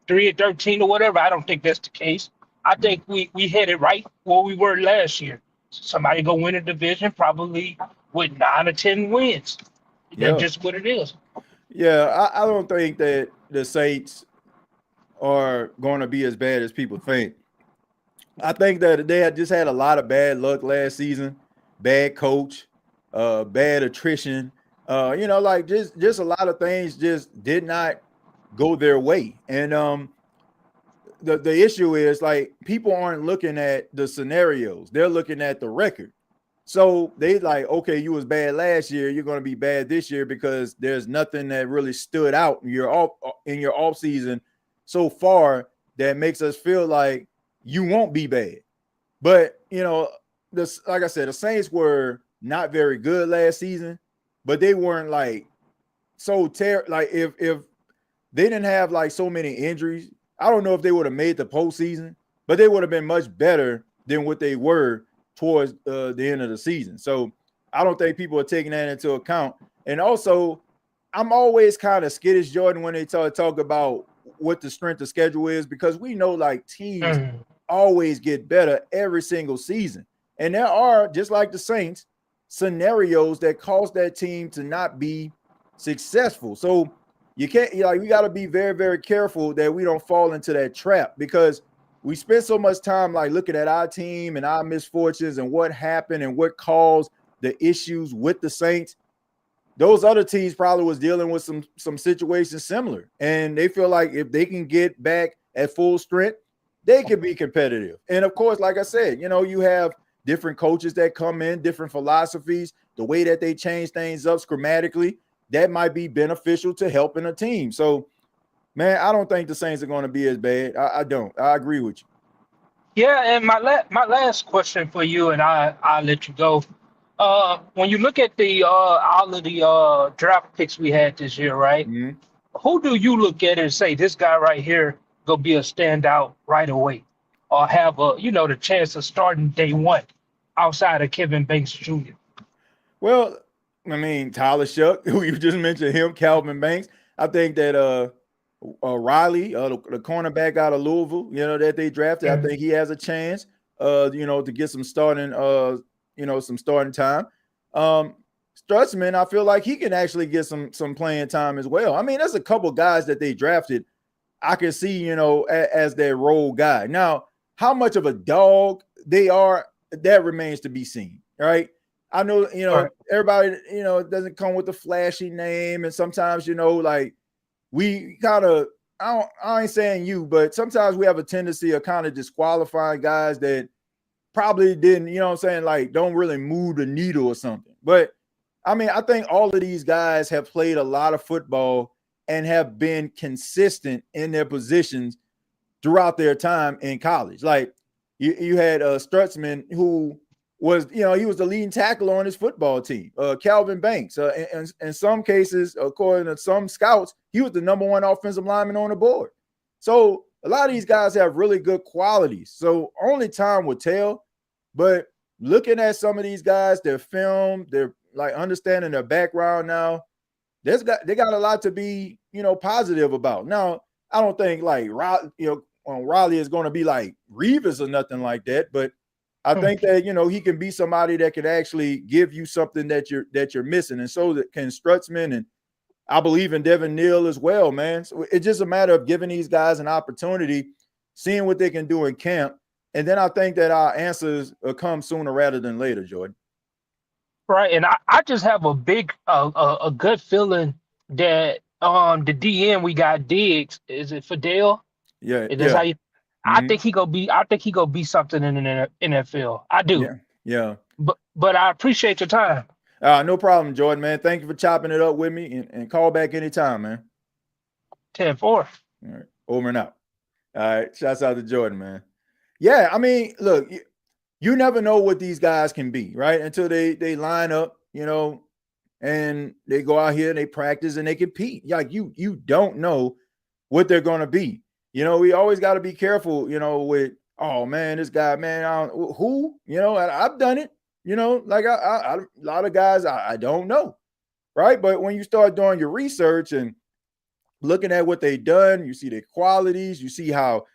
3-13 or whatever, I don't think that's the case. I think we headed right where we were last year. Somebody go win a division probably with 9 or 10 wins. That's just what it is. Yeah, I don't think that the Saints are going to be as bad as people think. I think that they had just had a lot of bad luck last season, bad coach, bad attrition. Just a lot of things just did not go their way. And the issue is, like, people aren't looking at the scenarios. They're looking at the record. So they like, okay, you was bad last year, you're going to be bad this year because there's nothing that really stood out in your off season so far that makes us feel like you won't be bad. But, like I said, the Saints were not very good last season, but they weren't like so terrible. Like, if they didn't have like so many injuries, I don't know if they would have made the postseason, but they would have been much better than what they were towards the end of the season. So I don't think people are taking that into account. And also, I'm always kind of skittish, Jordan, when they talk about what the strength of schedule is, because we know, like, teams always get better every single season. And there are, just like the Saints, scenarios that cause that team to not be successful. So you can't, we got to be very, very careful that we don't fall into that trap, because we spend so much time like looking at our team and our misfortunes and what happened and what caused the issues with the Saints. Those other teams probably was dealing with some situations similar, and they feel like if they can get back at full strength, they can be competitive. And of course, like I said, you have different coaches that come in, different philosophies, the way that they change things up schematically, that might be beneficial to helping a team. So, man, I don't think the Saints are going to be as bad. I don't. I agree with you. Yeah, and my last question for you, and I'll let you go. When you look at the all of the draft picks we had this year, right? Mm-hmm. Who do you look at and say this guy right here gonna be a standout right away, or have the chance of starting day one outside of Kevin Banks Jr.? Well, I mean, Tyler Shough, who you just mentioned him, Calvin Banks. I think that Riley, the cornerback out of Louisville, that they drafted, I think he has a chance, to get some starting some starting time. Stutzman, I feel like he can actually get some playing time as well. I mean, there's a couple guys that they drafted I can see, as their role guy. Now, how much of a dog they are, that remains to be seen, right? I know, Right. everybody, it doesn't come with a flashy name. And sometimes, like we kind of, I ain't saying you, but sometimes we have a tendency of kind of disqualifying guys that probably didn't, like don't really move the needle or something. But I mean, I think all of these guys have played a lot of football and have been consistent in their positions throughout their time in college. Like you had Stutzman, who was, he was the leading tackler on his football team. Calvin Banks, in some cases, according to some scouts, he was the number one offensive lineman on the board. So a lot of these guys have really good qualities. So only time will tell. But looking at some of these guys, their film, they're like understanding their background now, they got a lot to be, positive about. Now, I don't think like Riley is going to be like Reeves or nothing like that, but I think that he can be somebody that can actually give you something that you're missing, and so that can Stutzman, and I believe in Devin Neal as well, man. So it's just a matter of giving these guys an opportunity, seeing what they can do in camp, and then I think that our answers will come sooner rather than later, Jordan. Right, and I just have a big a good feeling that the DN we got Diggs, is it Fidel? Yeah, Is that how you? Mhm. I think he gonna be something in the NFL. I do. Yeah. But I appreciate your time. No problem, Jordan, man. Thank you for chopping it up with me, and call back anytime, man. 10-4. All right, over and out. All right, shouts out to Jordan, man. Yeah, I mean, look, you never know what these guys can be, right? Until they line up, and they go out here and they practice and they compete. Like you don't know what they're gonna be. We always got to be careful, with, oh man, this guy, man, who, and I've done it, like a lot of guys I don't know, right? But when you start doing your research and looking at what they've done, you see their qualities, you see how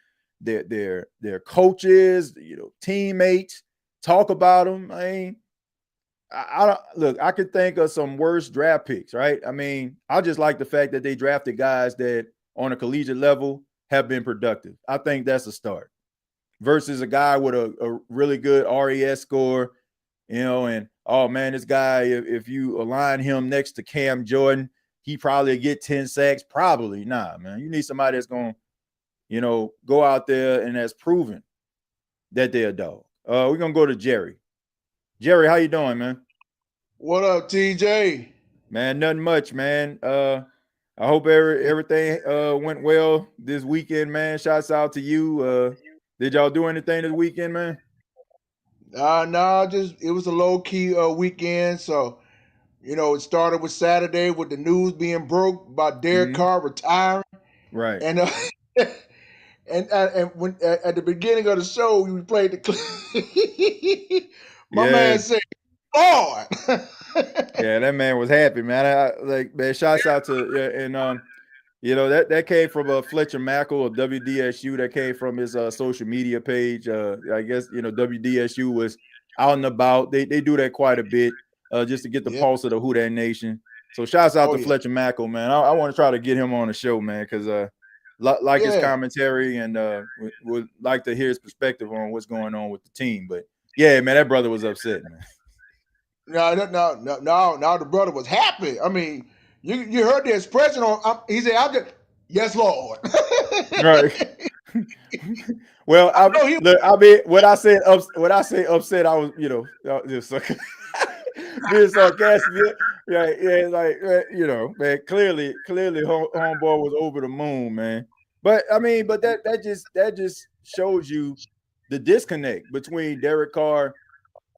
their coaches, teammates talk about them. I mean, I don't look, I could think of some worse draft picks, right? I mean, I just like the fact that they drafted guys that on a collegiate level have been productive. I think that's a start versus a guy with a really good RES score, and oh man, this guy, if you align him next to Cam Jordan, he probably get 10 sacks. Probably. Nah, man. You need somebody that's going to, go out there and has proven that they're a dog. We're going to go to Jerry. Jerry, how you doing, man? What up, TJ? Man, nothing much, man. I hope everything went well this weekend, man. Shouts out to you. Did y'all do anything this weekend, man? No, it was a low-key weekend. So, it started with Saturday with the news being broke about Derek Carr retiring. Right. And and when at the beginning of the show, we played the clip. My man said, "Lord." Yeah, that man was happy, man. Man, shouts out to and that came from Fletcher Mackel of WDSU. That came from his social media page. I guess WDSU was out and about. They do that quite a bit just to get the pulse of the Who Dat Nation. So shouts out to Fletcher Mackel, man. I want to try to get him on the show, man, because like his commentary and would like to hear his perspective on what's going on with the team. But yeah, man, that brother was upset, man. No, the brother was happy. I mean, you heard the expression on. He said, "I'm just yes, Lord." Right. Well, I mean, when I say upset, I was, just being sarcastic. Yeah, like man, clearly, homeboy was over the moon, man. But I mean, that just shows you the disconnect between Derek Carr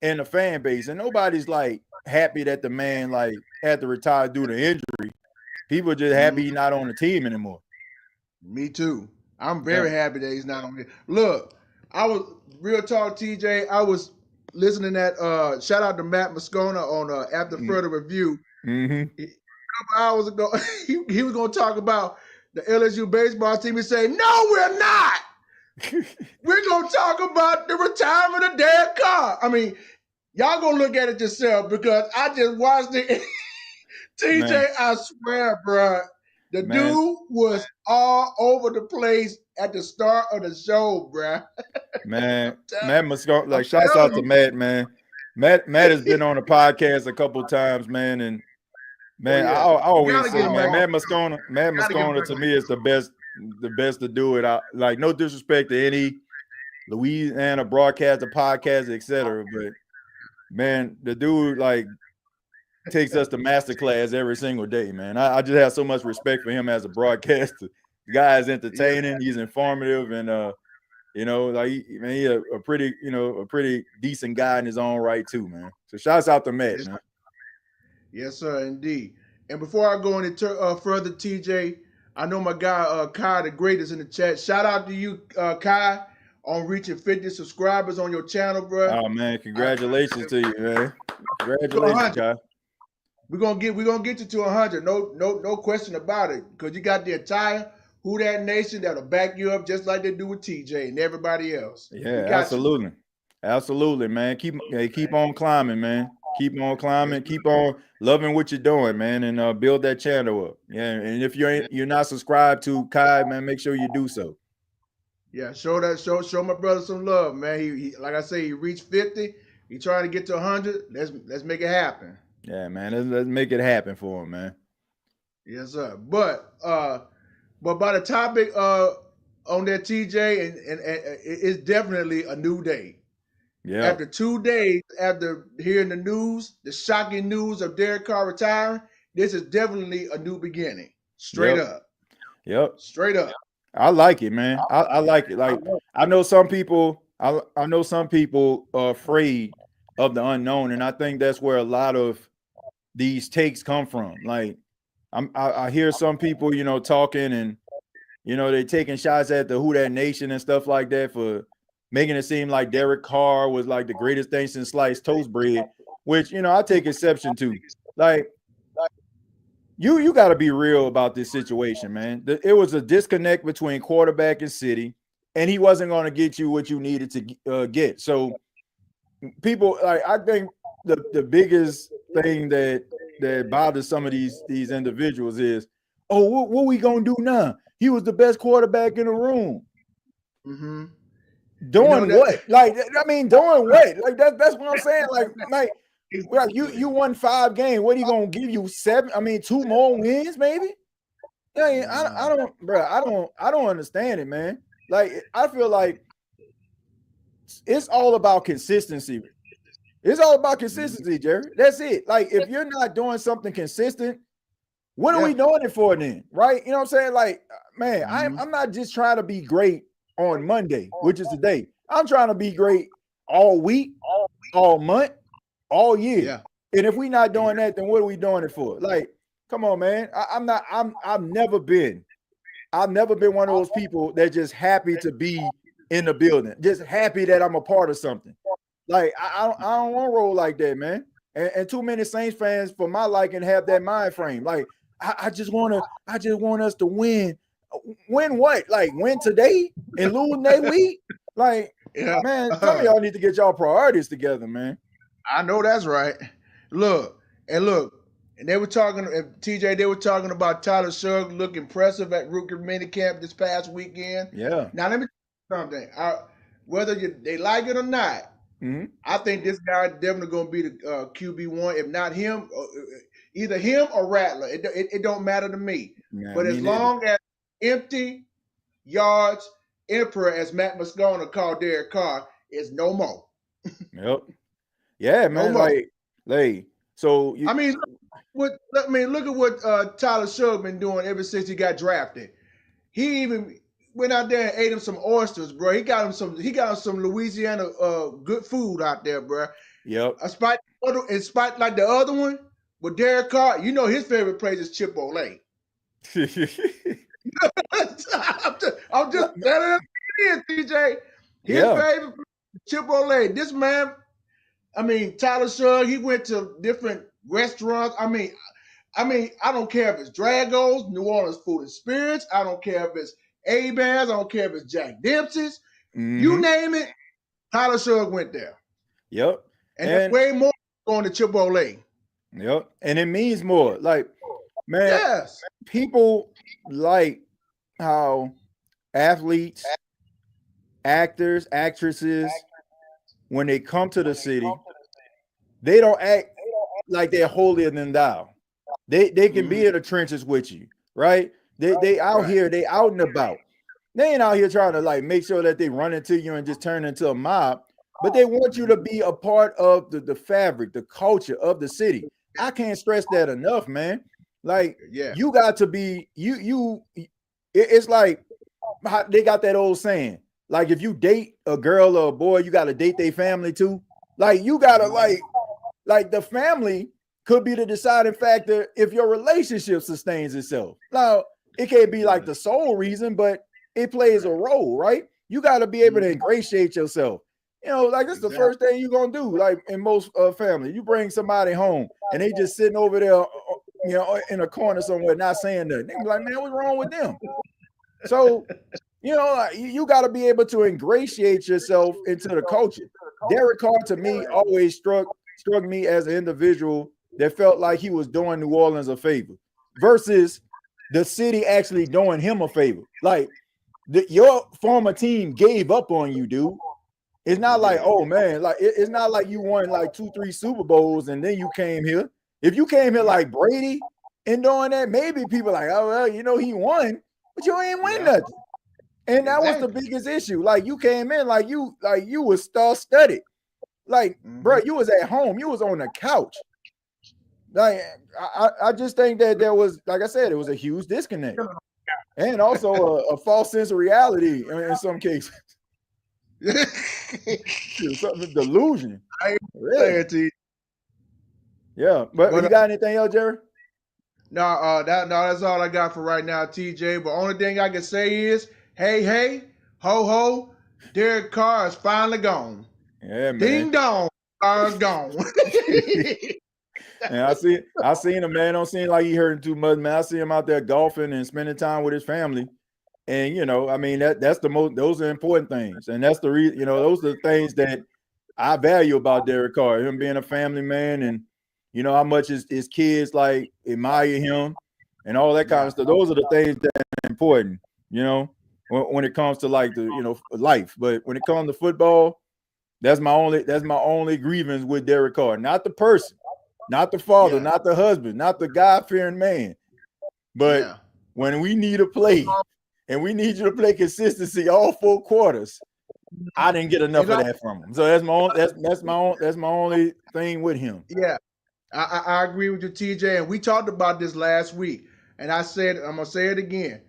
and the fan base, and nobody's like happy that the man like had to retire due to injury. People are just happy he's not on the team anymore. Me too. I'm very happy that he's not on here. Look, I was real talk, TJ. I was listening that shout out to Matt Moscona on After Further Review. A couple hours ago, he was going to talk about the LSU baseball team and say, "No, we're not. We're going to talk about the retirement of Derek Carr." I mean, Y'all gonna look at it yourself because I just watched it. TJ, Man. I swear, bro, the Man. dude was all over the place at the start of the show, bro. Man, Matt Moscone, I'm like shouts out telling to you. Matt, man. Matt has been on the podcast a couple times, man, and Oh man, I yeah, you always gotta say, get him man, back. Matt Gotta get him Moscone back to on. me is the best to do it. Like no disrespect to any Louisiana broadcaster, podcast, etc. But man, the dude like takes us to master class every single day, man. I just have so much respect for him as a broadcaster. The guy is entertaining, he's informative, and you know, like he a pretty decent guy in his own right too, man. So shouts out to Matt, man. Yes, sir, indeed. And before I go any further, TJ, I know my guy Kai the Great is in the chat. Shout out to you, Kai, on reaching 50 subscribers on your channel, bro. Oh man, congratulations to you, man. To Congratulations, 100. Kai. We're gonna get you to 100. No question about it. Because you got the entire Who That Nation that'll back you up just like they do with TJ and everybody else. Yeah, absolutely. Absolutely, man. Keep on climbing, man. Keep on climbing. Keep on loving what you're doing, man, and build that channel up. Yeah, and if you're not subscribed to Kai, man, make sure you do so. Yeah, show my brother some love, man. He like I say, he reached 50. He trying to get to 100. Let's make it happen. Yeah, man. Let's make it happen for him, man. Yes, sir. But by the topic on that TJ and it's definitely a new day. Yeah. After 2 days after hearing the news, the shocking news of Derek Carr retiring, this is definitely a new beginning. Straight up. Yep. Straight up. I like it, man. I like it. Like I know some people are afraid of the unknown, and I think that's where a lot of these takes come from. Like I hear some people, you know, talking and you know, they taking shots at the Who That Nation and stuff like that for making it seem like Derek Carr was like the greatest thing since sliced toast bread, which, you know, I take exception to. Like, you got to be real about this situation, man. It was a disconnect between quarterback and city, and he wasn't going to get you what you needed to get. So people, like, I think the biggest thing that bothers some of these individuals is, oh, what we going to do now? He was the best quarterback in the room. Mm-hmm. Doing what? Like, I mean, doing what? Like that's what I'm saying. Like you won 5 games. What are you gonna give you 7? I mean, 2 more wins, maybe? Yeah, I don't understand it, man. Like, I feel like it's all about consistency. It's all about consistency, Jerry. That's it. Like, if you're not doing something consistent, what are we doing it for then? Right? You know what I'm saying? Like, man, I'm not just trying to be great on Monday, which is today. I'm trying to be great all week, all month, all year. Yeah. And if we're not doing that, then what are we doing it for? Like, come on, man. I've never been one of those people that just happy to be in the building, just happy that I'm a part of something. Like, I don't want to roll like that, man. And too many Saints fans, for my liking, have that mind frame. Like, I just want us to win. Win what? Like, win today and lose next week? Like, man, some of y'all need to get y'all priorities together, man. I know that's right. Look, and they were talking, TJ, they were talking about Tyler Shough look impressive at rookie minicamp this past weekend. Yeah. Now, let me tell you something. Whether they like it or not, I think this guy definitely going to be the QB1. If not him, either him or Rattler. It don't matter to me. Yeah, but as long as empty yards emperor, as Matt Moscone called Derek Carr, is no more. Yep. Yeah, man. No like so. I mean, look at what Tyler Shough been doing ever since he got drafted. He even went out there and ate him some oysters, bro. He got him some Louisiana good food out there, bro. Yep. In spite like the other one with Derek Carr, you know his favorite place is Chipotle. I'm just telling you, TJ. His favorite Chipotle. This man, I mean, Tyler Shough, he went to different restaurants. I mean, I don't care if it's Dragos, New Orleans Food and Spirits. I don't care if it's A-Bands. I don't care if it's Jack Dempsey's. You name it, Tyler Shough went there. Yep. And that's way more going to Chipotle. Yep. And it means more. Like, man, Yes. people like how athletes, actors, actresses, when they come to the city, they don't act like they're holier than thou. They can be in the trenches with you, right? They out here, they out and about. They ain't out here trying to like make sure that they run into you and just turn into a mob, but they want you to be a part of the fabric, the culture of the city. I can't stress that enough, man. Like, you got to be it's like they got that old saying, like if you date a girl or a boy, you got to date their family too. Like you gotta like the family could be the deciding factor if your relationship sustains itself. Now it can't be like the sole reason, but it plays a role, right? You got to be able to ingratiate yourself. You know, like that's the first thing you're gonna do. Like in most families, you bring somebody home and they just sitting over there, you know, in a corner somewhere, not saying nothing. They be like, man, what's wrong with them? So, you know, like, you got to be able to ingratiate yourself into the culture. Derek Carr to me always struck me as an individual that felt like he was doing New Orleans a favor versus the city actually doing him a favor. Like your former team gave up on you, dude. It's not like, oh man, like it's not like you won like 2-3 Super Bowls and then you came here. If you came here like Brady and doing that, maybe people like, oh well, you know, he won, but you ain't win nothing. And that was the biggest issue. Like you came in like you was star-studded. Like, bro, you was at home, you was on the couch. Like I just think that there was, like I said, it was a huge disconnect. And also a false sense of reality in some cases. Something delusion. Really. Yeah, but you got anything else, Jerry? No, that's all I got for right now, TJ. But only thing I can say is, hey, ho ho, Derek Carr is finally gone. Yeah, man. Ding dong, Carr's gone. And I seen him, man. Don't seem like he hurting too much, man. I see him out there golfing and spending time with his family. And you know, I mean, that's the most, those are important things. And that's the reason, you know, those are the things that I value about Derek Carr, him being a family man, and you know how much his kids like admire him and all that kind of stuff. Those are the things that are important, you know, when it comes to like the, you know, life. But when it comes to football, that's my only grievance with Derek Carr. Not the person, not the father, not the husband, not the God-fearing man. But when we need a play and we need you to play consistency all 4 quarters, I didn't get enough of that from him. So that's my only thing with him. Yeah. I agree with you, TJ, and we talked about this last week, and I said, I'm going to say it again.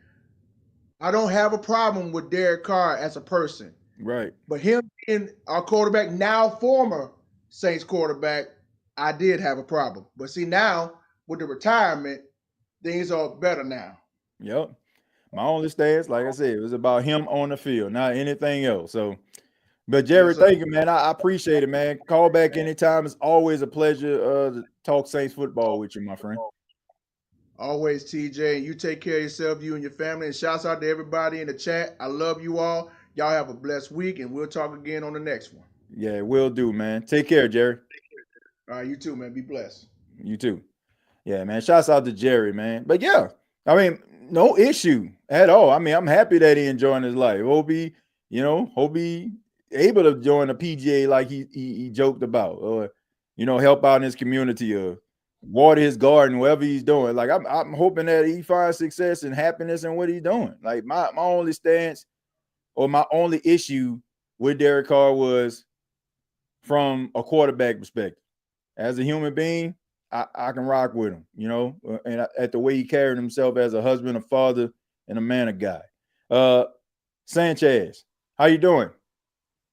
I don't have a problem with Derek Carr as a person. Right. But him being our quarterback, now former Saints quarterback, I did have a problem. But see, now, with the retirement, things are better now. Yep. My only stance, like I said, it was about him on the field, not anything else. So, but Jerry, thank you, man. I appreciate it, man. Call back anytime. It's always a pleasure to talk Saints football with you, my friend. Always, TJ. You take care of yourself, you and your family. And shouts out to everybody in the chat. I love you all. Y'all have a blessed week, and we'll talk again on the next one. Yeah, will do, man. Take care, Jerry. All right, you too, man. Be blessed. You too. Yeah, man. Shouts out to Jerry, man. But yeah, I mean, no issue at all. I mean, I'm happy that he enjoying his life. Hope he able to join the PGA like he joked about, or you know, help out in his community, or water his garden, whatever he's doing. Like I'm hoping that he finds success and happiness in what he's doing. Like my only stance or my only issue with Derek Carr was from a quarterback perspective. As a human being, I can rock with him, you know, and at the way he carried himself as a husband, a father, and a man of God. Sanchez, how you doing?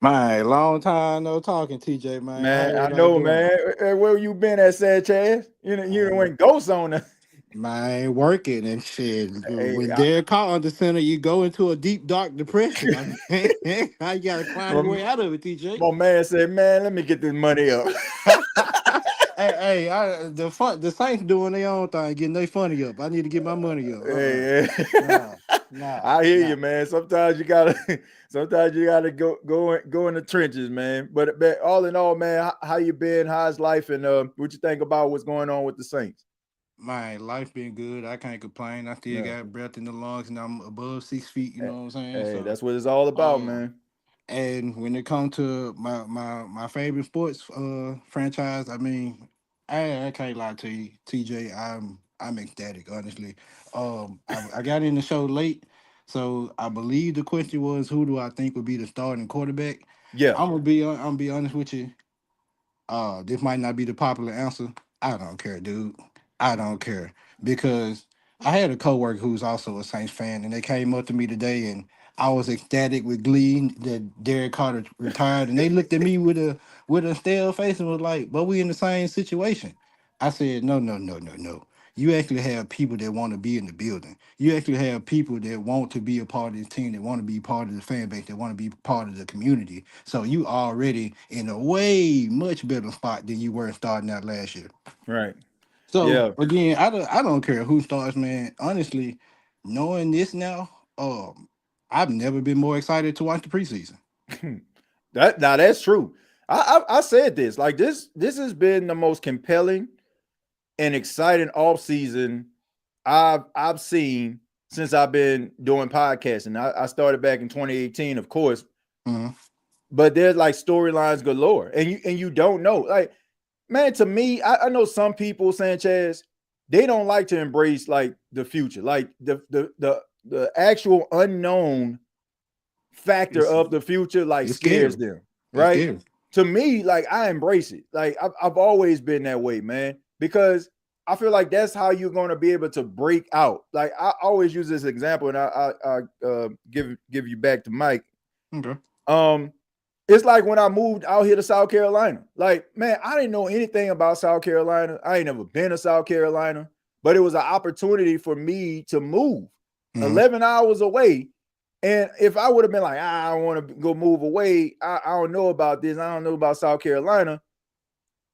Man, long time no talking, TJ, man. Man, I know, man. Where you been at, Sanchez? You went ghost on us. Man, working and shit. Hey, when Derek Carr under center, you go into a deep, dark depression. I mean, I gotta find a way out of it, TJ. My man said, man, let me get this money up. The Saints doing their own thing, getting their funny up. I need to get my money up. Hey. I hear nah. you, man. Sometimes you gotta, sometimes you gotta go in the trenches, man. But all in all, man, how you been? How's life, and what you think about what's going on with the Saints? My life been good. I can't complain. I still Yeah. got breath in the lungs, and I'm above 6 feet. You Hey, know what I'm saying? hey, So, that's what it's all about, um, man. and when it comes to my favorite sports franchise, I mean, I can't lie to you, TJ. I'm ecstatic, honestly. I got in the show late, so I believe the question was, who do I think would be the starting quarterback? Yeah. I'm gonna be honest with you. This might not be the popular answer. I don't care, dude. I don't care because I had a coworker who's also a Saints fan, and they came up to me today, and I was ecstatic with glee that Derek Carter retired, and they looked at me with a stale face and was like, "But we in the same situation." I said, "No, no, no, no, no. You actually have people that want to be in the building. You actually have people that want to be a part of this team, that want to be part of the fan base, that want to be part of the community. So you already in a way much better spot than you were starting out last year." Right. So Yeah. again, I don't care who starts, man. Honestly, knowing this now, I've never been more excited to watch the preseason. That now that's true. I said this, like this has been the most compelling and exciting off season I've seen since I've been doing podcasting. I started back in 2018, of course, Mhm. but there's like storylines galore, and you don't know. Like, man, to me, I know some people, Sanchez, they don't like to embrace like the future, like the actual unknown factor It's of the future, like it's scares scary. them, It's right? scary. To me, like I embrace it. Like I've always been that way, man, because I feel like that's how you're going to be able to break out. Like I always use this example, and I give you back to Mike. Okay. Um, it's like when I moved out here to South Carolina. Like, man, I didn't know anything about South Carolina. I ain't never been to South Carolina, but it was an opportunity for me to move Mhm. 11 hours away. And if I would have been like, I don't want to go move away, I don't know about this, I don't know about South Carolina,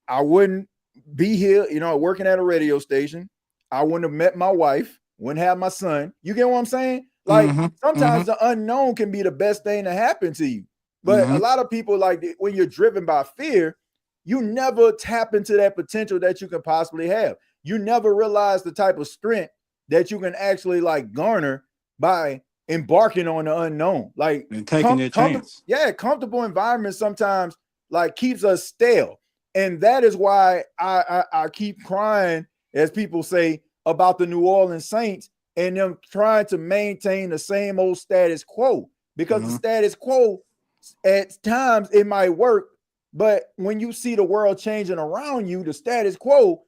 I wouldn't be here, working at a radio station. I wouldn't have met my wife, wouldn't have my son. You get what I'm saying? Like Mhm. sometimes Mhm. the unknown can be the best thing to happen to you. But a Mhm. lot of people, like when you're driven by fear, you never tap into that potential that you can possibly have. You never realize the type of strength that you can actually like garner by embarking on the unknown. Like And taking that chance. comfortable environment sometimes like keeps us stale, and that is why I keep crying, as people say, about the New Orleans Saints and them trying to maintain the same old status quo, because the Mhm. status quo at times it might work, but when you see the world changing around you, the status quo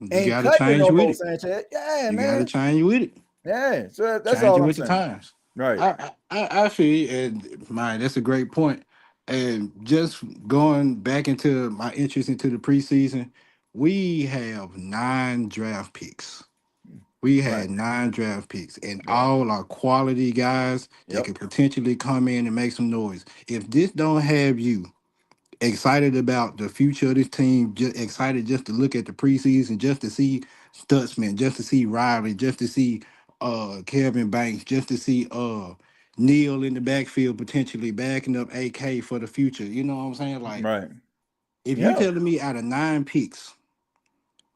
You ain't got to cutting it change no with more, it. Sanchez. Yeah, You got to man. change with it. Yeah. So that's all Changing I'm with the saying. times. Right. I feel you, and man, that's a great point. And just going back into my interest into the preseason, we have 9 draft picks. We Right. had 9 draft picks, and Yeah. all are quality guys that Yep. could potentially come in and make some noise. If this don't have you excited about the future of this team, just excited just to look at the preseason, just to see Stutzman, just to see Riley, just to see Kevin Banks, just to see Neil in the backfield potentially backing up AK for the future. You know what I'm saying? Like, Right. if you Yeah. telling me out of 9 picks,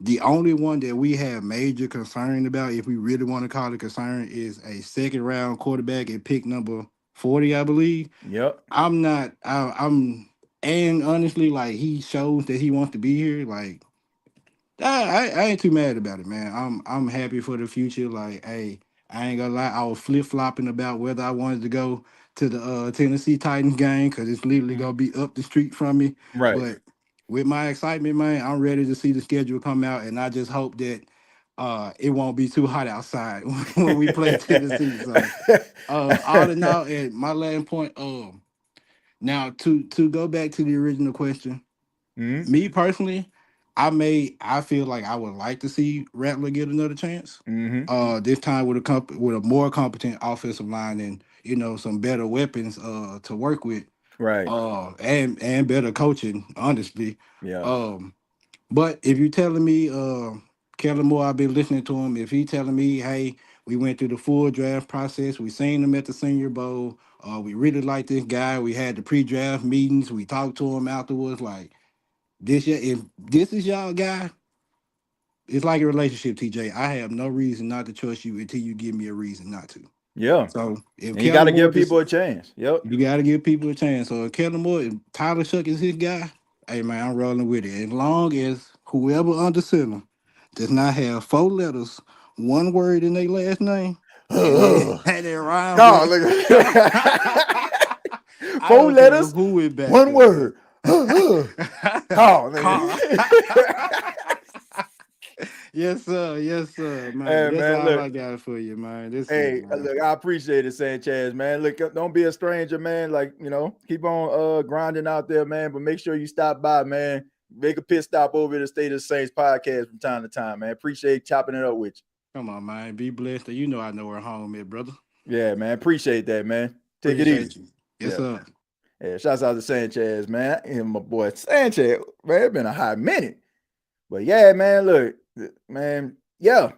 the only one that we have major concern about, if we really want to call it concern, is a second round quarterback at pick number 40, I believe. Yep. I'm not. I'm, and honestly, like he shows that he wants to be here. Like I ain't too mad about it, man. I'm happy for the future. Like, hey, I ain't gonna lie, I was flip flopping about whether I wanted to go to the Tennessee Titans game because it's literally gonna be up the street from me. Right. But with my excitement, man, I'm ready to see the schedule come out, and I just hope that it won't be too hot outside when we play Tennessee. So all in all, and my last point, now to go back to the original question, Mhm. me personally, I feel like I would like to see Rattler get another chance. Mhm. This time with with a more competent offensive line and some better weapons to work with. Right. And better coaching, honestly. Yeah. Um, but if you're telling me Kellen Moore, I've been listening to him. If he telling me, hey, we went through the full draft process, we seen him at the Senior Bowl, we really like this guy, we had the pre-draft meetings, we talked to him afterwards, like this. If this is y'all guy, it's like a relationship, TJ. I have no reason not to trust you until you give me a reason not to. Yeah. So if And you got to Kellen Moore give people a chance. Yep. you got to give people a chance. So if Kellen Moore, if Tyler Shough is his guy, hey man, I'm rolling with it. As long as whoever under center does not have 4 letters, 1 word in their last name, and they rhyme God, with look. I 4 don't care letters, who is back 1 there. word. Carr, Carr. nigga. Yes, sir. Yes, sir, man. Hey, That's man, all look. I got for you, man. This Hey, look, I appreciate it, Sanchez, man. Look, don't be a stranger, man. Like, keep on grinding out there, man. But make sure you stop by, man. Make a pit stop over the State of the Saints podcast from time to time, man. Appreciate chopping it up with you. Come on, man. Be blessed. You know I know where home is, brother. Yeah, man. Appreciate that, man. Take Appreciate it easy. you. Yes, sir. Yeah, shouts out to Sanchez, man. And my boy Sanchez, man, it's been a hot minute. But yeah, man, look, man, yeah.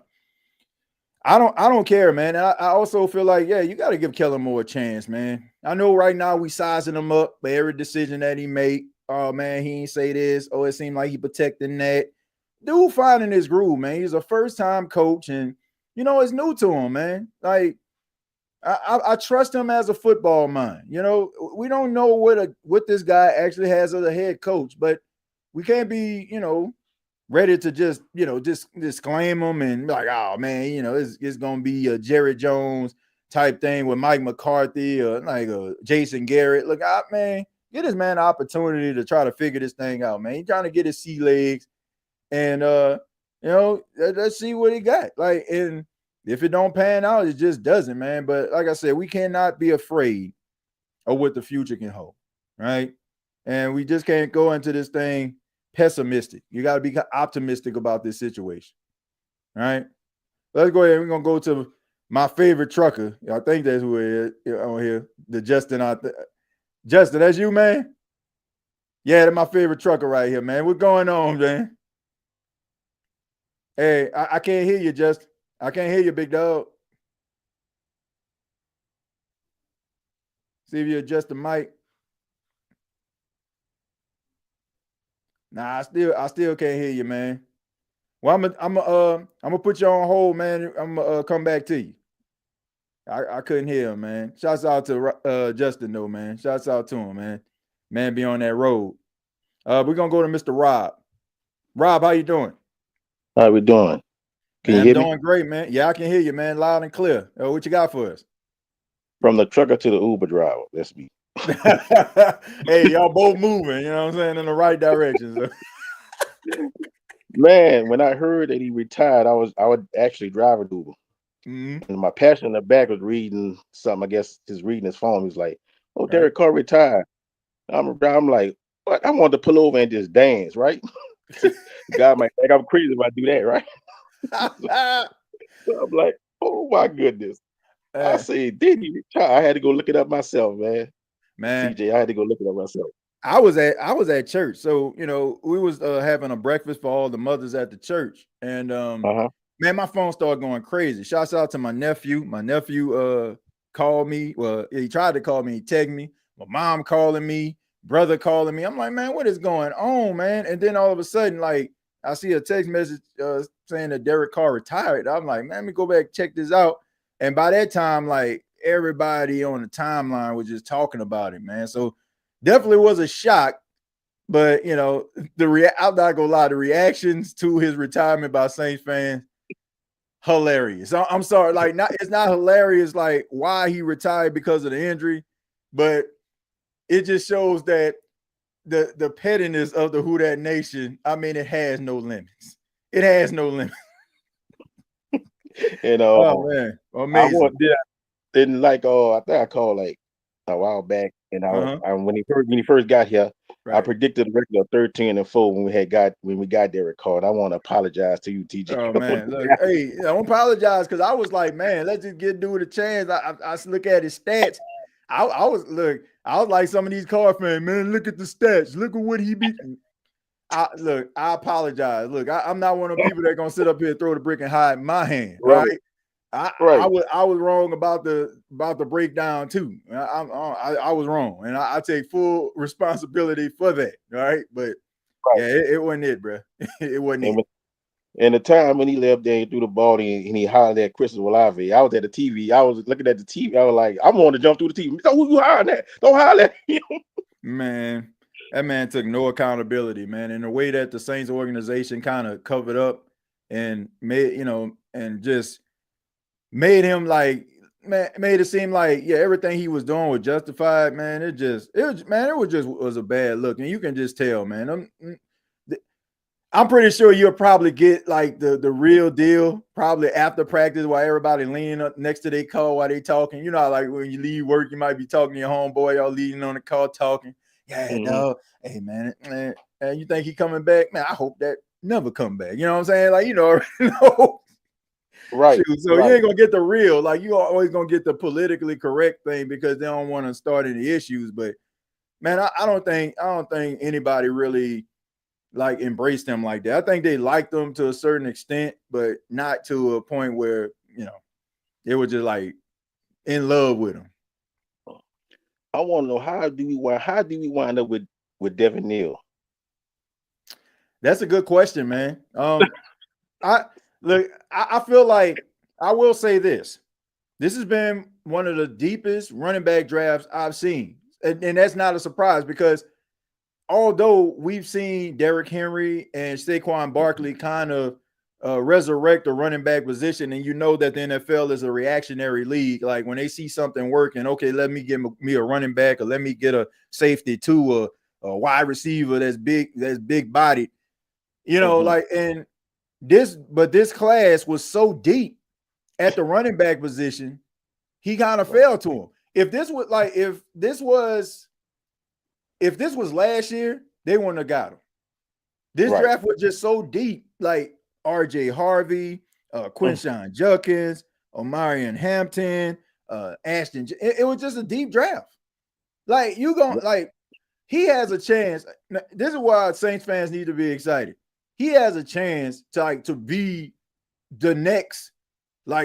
I don't care, man. I also feel like, yeah, you got to give Kellen Moore a chance, man. I know right now we sizing him up for every decision that he made. Oh, man, he ain't say this. Oh, it seemed like he protecting that. Dude finding his groove, man. He's a first-time coach, and, it's new to him, man. Like, I trust him as a football mind. We don't know what this guy actually has as a head coach, but we can't be, ready to just disclaim him and be like, oh man, it's gonna be a Jerry Jones type thing with Mike McCarthy or like a Jason Garrett. Look, man, get this man an opportunity to try to figure this thing out, man. He's trying to get his sea legs, and let's see what he got. Like, and if it don't pan out, it just doesn't, man. But like I said, we cannot be afraid of what the future can hold, right? And we just can't go into this thing pessimistic. You got to be optimistic about this situation. All right. Let's go ahead. We're going to go to my favorite trucker. I think that's who it is on here. The Justin out there. Justin, that's you, man? Yeah, that's my favorite trucker right here, man. What's going on, man? Hey, I can't hear you, Justin. I can't hear you, big dog. See if you adjust the mic. Nah, I still can't hear you, man. Well, I'm gonna put you on hold, man. I'm gonna come back to you. I couldn't hear him, man. Shouts out to Justin, though, man. Shouts out to him, man. Man, be on that road. We're gonna go to Mr. Rob. Rob, how you doing? How we doing? Can you hear me? I'm doing great, man. Yeah, I can hear you, man, loud and clear. What you got for us? From the trucker to the Uber driver. That's me. Hey, y'all both moving, you know what I'm saying, in the right direction. So. Man, when I heard that he retired, I would actually drive an Uber. Mm-hmm. And my pastor in the back was reading something. I guess he's reading his phone. He was like, "Oh, Derek Carr retired." I'm like, "What?" I wanted to pull over and just dance, right? God might think I'm crazy if I do that, right? So I'm like, "Oh my goodness!" I said, "Did he retire?" I had to go look it up myself, man. TJ, I had to go look it up myself. I was at church, so we was having a breakfast for all the mothers at the church, and man, my phone started going crazy. Shouts out to my nephew. My nephew called me. Well, he tried to call me. He texted me. My mom calling me. Brother calling me. I'm like, man, what is going on, man? And then all of a sudden, like, I see a text message saying that Derek Carr retired. I'm like, man, let me go back check this out. And by that time, like, everybody on the timeline was just talking about it, man. So definitely was a shock. But I'm not gonna lie, the reactions to his retirement by Saints fans, hilarious. I'm sorry, like, it's not hilarious like why he retired because of the injury, but it just shows that the pettiness of the Who Dat Nation, I mean, it has no limits. It has no limits. Oh man, amazing. Didn't like I think I called like a while back, and when he first got here, I predicted a record of 13-4 when we got Derek Carr. And I want to apologize to you, TJ. Oh man, look, hey, don't apologize, because I was like, man, let's just give dude a chance. I look at his stats. I was like some of these Carr fans, man, look at the stats. Look at what he beat. look, I apologize. Look, I'm not one of the people that gonna sit up here, throw the brick, and hide my hand. Right. Right. I Right. was wrong about the breakdown too. I was wrong, and I take full responsibility for that. All right, but Right. yeah, it wasn't it, bro. It wasn't it. And the time when he left there and threw the ball and he hollered at Christopher Olave, I was at the TV. I was looking at the TV. I was like, I want to jump through the TV. Who you hollering at? Don't holler at him. Man, that man took no accountability, man. And the way that the Saints organization kind of covered up and made, and just made him like, man, made it seem like, yeah, everything he was doing was justified, man. It was a bad look. And you can just tell, man. I'm pretty sure you'll probably get like the real deal probably after practice while everybody leaning up next to their car while they talking. You know, like when you leave work, you might be talking to your homeboy, y'all leaning on the car talking. Yeah, dog. Hey, man, you think he coming back? Man, I hope that never come back. You know what I'm saying? Like, know. Right. Shoot, so you ain't gonna get the real, like you always gonna get the politically correct thing because they don't want to start any issues. But man, I don't think anybody really like embraced him like that. I think they liked him to a certain extent, but not to a point where they were just like in love with him. I want to know how do we wind up with Devin Neal? That's a good question, man. I feel like I will say this. This has been one of the deepest running back drafts I've seen. And that's not a surprise because although we've seen Derrick Henry and Saquon Barkley kind of resurrect the running back position, and you know that the NFL is a reactionary league. Like when they see something working, okay, let me get me a running back, or let me get a safety to a wide receiver that's big bodied. Like, and this class was so deep at the running back position, he kind of fell to him. If this was last year, they wouldn't have got him. This draft was just so deep, like RJ Harvey, Quinshon Judkins, Omarion Hampton, Ashton. It was just a deep draft. Like he has a chance. This is why Saints fans need to be excited. He has a chance to be the next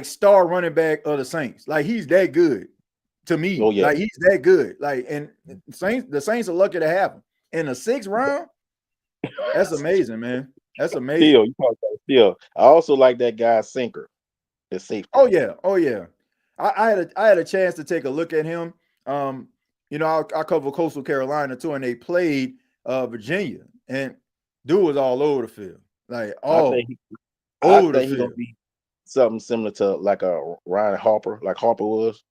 star running back of the Saints. Like he's that good to me. Oh, yeah. Like he's that good. Like, and the Saints are lucky to have him in the 6th round. That's amazing, man. That's amazing. Still. I also like that guy's sinker. The safety. Oh yeah. I had a chance to take a look at him. I cover Coastal Carolina too, and they played Virginia, and dude was all over the field. Like I think he's gonna be something similar to like a Ryan Harper, like Harper was.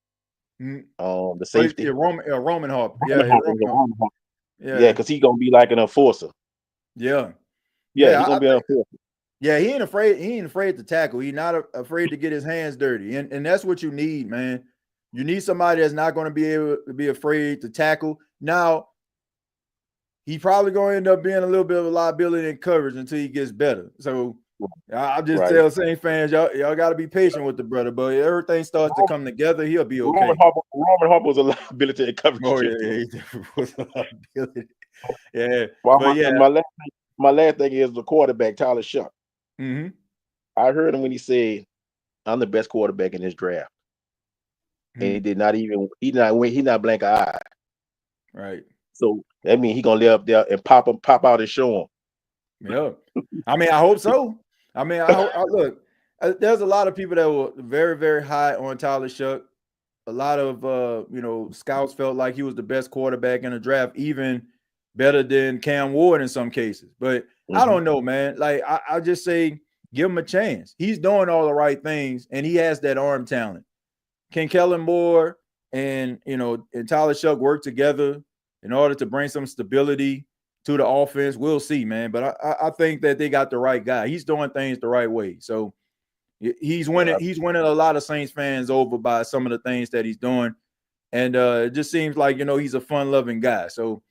The safety. Yeah, Roman Harper. Yeah, because he's gonna be like an enforcer. Yeah, he's gonna be an enforcer. Yeah, he ain't afraid to tackle. He's not afraid to get his hands dirty, and that's what you need, man. You need somebody that's not going to be able to be afraid to tackle. Now, he probably going to end up being a little bit of a liability in coverage until he gets better. So I just tell Saints fans, y'all got to be patient with the brother, but everything starts to come together, he'll be okay. Roman Harper was a liability in coverage. Oh yeah, he was a liability. Yeah, my last thing is the quarterback, Tyler Shough. Mm-hmm. I heard him when he said, "I'm the best quarterback in this draft," and he did not even he not blink an eye. Right. So that means he gonna lay up there and pop out and show him. Yeah, I mean, I hope so. I mean, I look. There's a lot of people that were very, very high on Tyler Shough. A lot of scouts felt like he was the best quarterback in the draft, even better than Cam Ward in some cases. But I don't know, man. Like I just say, give him a chance. He's doing all the right things, and he has that arm talent. Can Kellen Moore and Tyler Shough work together in order to bring some stability to the offense? We'll see, man. But I think that they got the right guy. He's doing things the right way. So he's winning. He's winning a lot of Saints fans over by some of the things that he's doing, and it just seems like he's a fun-loving guy. So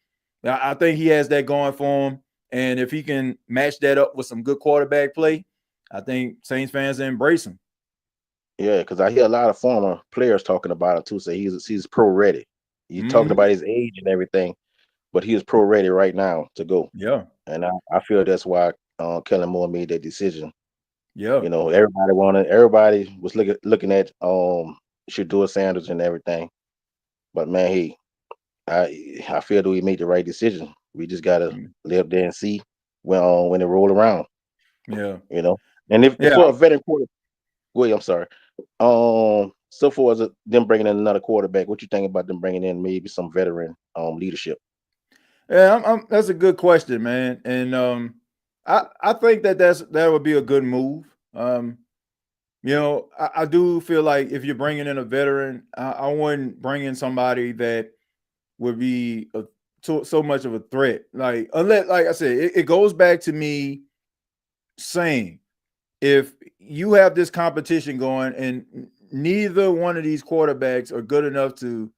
I think he has that going for him. And if he can match that up with some good quarterback play, I think Saints fans embrace him. Yeah, because I hear a lot of former players talking about him too. Say he's pro ready. He's talking about his age and everything. but he is pro ready right now to go. Yeah. And I feel that's why Kellen Moore made that decision. Yeah. You know, everybody was looking at Shedeur Sanders and everything. But man, I feel that we made the right decision. We just gotta live there and see when it roll around. Yeah. You know, and if Yeah. for a veteran quarterback, wait, I'm sorry. So far as them bringing in another quarterback, what you think about them bringing in maybe some veteran leadership? Yeah, that's a good question, man. And I think that would be a good move. You know, I do feel like if you're bringing in a veteran, I wouldn't bring in somebody that would be so much of a threat. Like, unless, like I said, it goes back to me saying, if you have this competition going and neither one of these quarterbacks are good enough to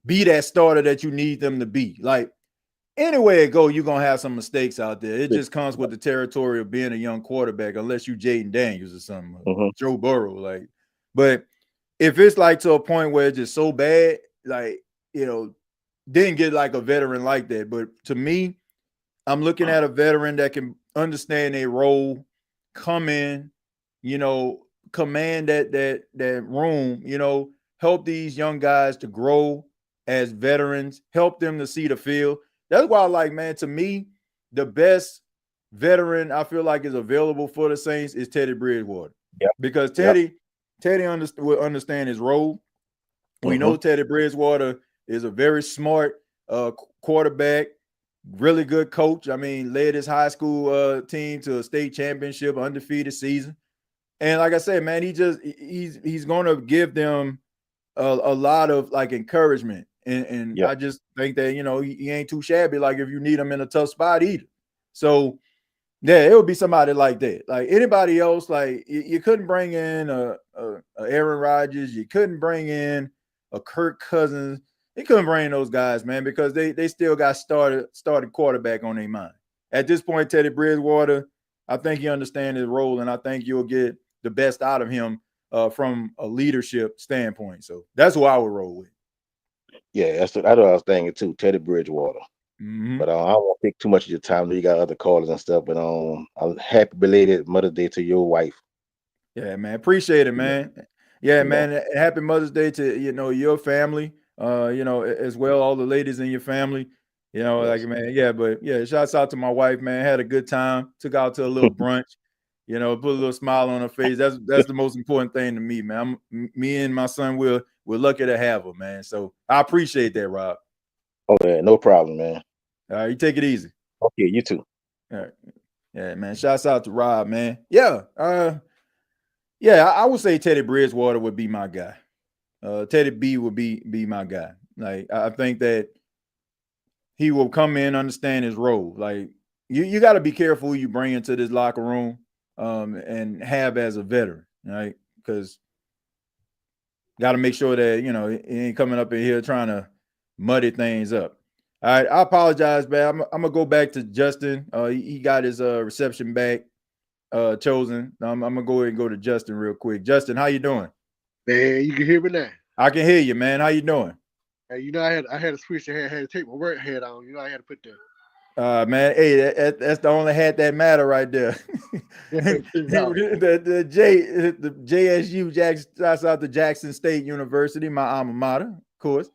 be that starter that you need them to be, like, anywhere it go, you're gonna have some mistakes out there. It just comes with the territory of being a young quarterback, unless you Jaden Daniels or something, Joe Burrow. Like, but if it's like to a point where it's just so bad, like, you know, didn't get like a veteran like that. But to me, I'm looking at a veteran that can understand a role, come in, you know, command that room, you know, help these young guys to grow as veterans, help them to see the field. That's why, like, man, to me, the best veteran I feel like is available for the Saints is Teddy Bridgewater. Yep. Because Teddy will understand his role. We know Teddy Bridgewater is a very smart quarterback, really good coach. I mean, led his high school team to a state championship, undefeated season. And like I said, man, he's going to give them a lot of like encouragement. And I just think that, you know, he ain't too shabby. Like, if you need him in a tough spot either. So yeah, it would be somebody like that. Like, anybody else, like, you couldn't bring in a Aaron Rodgers. You couldn't bring in a Kirk Cousins. You couldn't bring in those guys, man, because they still got started quarterback on their mind. At this point, Teddy Bridgewater, I think he understands his role, and I think you'll get the best out of him from a leadership standpoint. So that's who I would roll with. Yeah, that's what I was thinking too, Teddy Bridgewater. But I don't want to take too much of your time. You got other callers and stuff. But I'm happy belated Mother's Day to your wife. Yeah, man. Appreciate it, man. Yeah, man. Happy Mother's Day to, you know, your family. You know, as well, all the ladies in your family. You know, like, man, yeah, but yeah, shouts out to my wife, man. Had a good time. Took out to a little brunch. You know, put a little smile on her face. That's the most important thing to me, man. Me and my son, we're lucky to have her, man. So I appreciate that, Rob. Oh yeah, no problem, man. All right, you take it easy. Okay, you too. All right. Yeah, man. Shouts out to Rob, man. Yeah. Yeah, I would say Teddy Bridgewater would be my guy. Teddy B would be my guy. Like, I think that he will come in, understand his role. Like, you got to be careful who you bring into this locker room and have as a veteran, right? Because got to make sure that, you know, he ain't coming up in here trying to muddy things up. All right, I apologize, man. I'm gonna go back to Justin. He got his reception back chosen. I'm gonna go ahead and go to Justin real quick. Justin, how you doing? Man, you can hear me now. I can hear you, man. How you doing? Hey, you know, I had to switch the hat. I had to take my work hat on. You know, I had to put the. Man, hey, that's the only hat that matter right there. the JSU shouts out to Jackson State University, my alma mater, of course.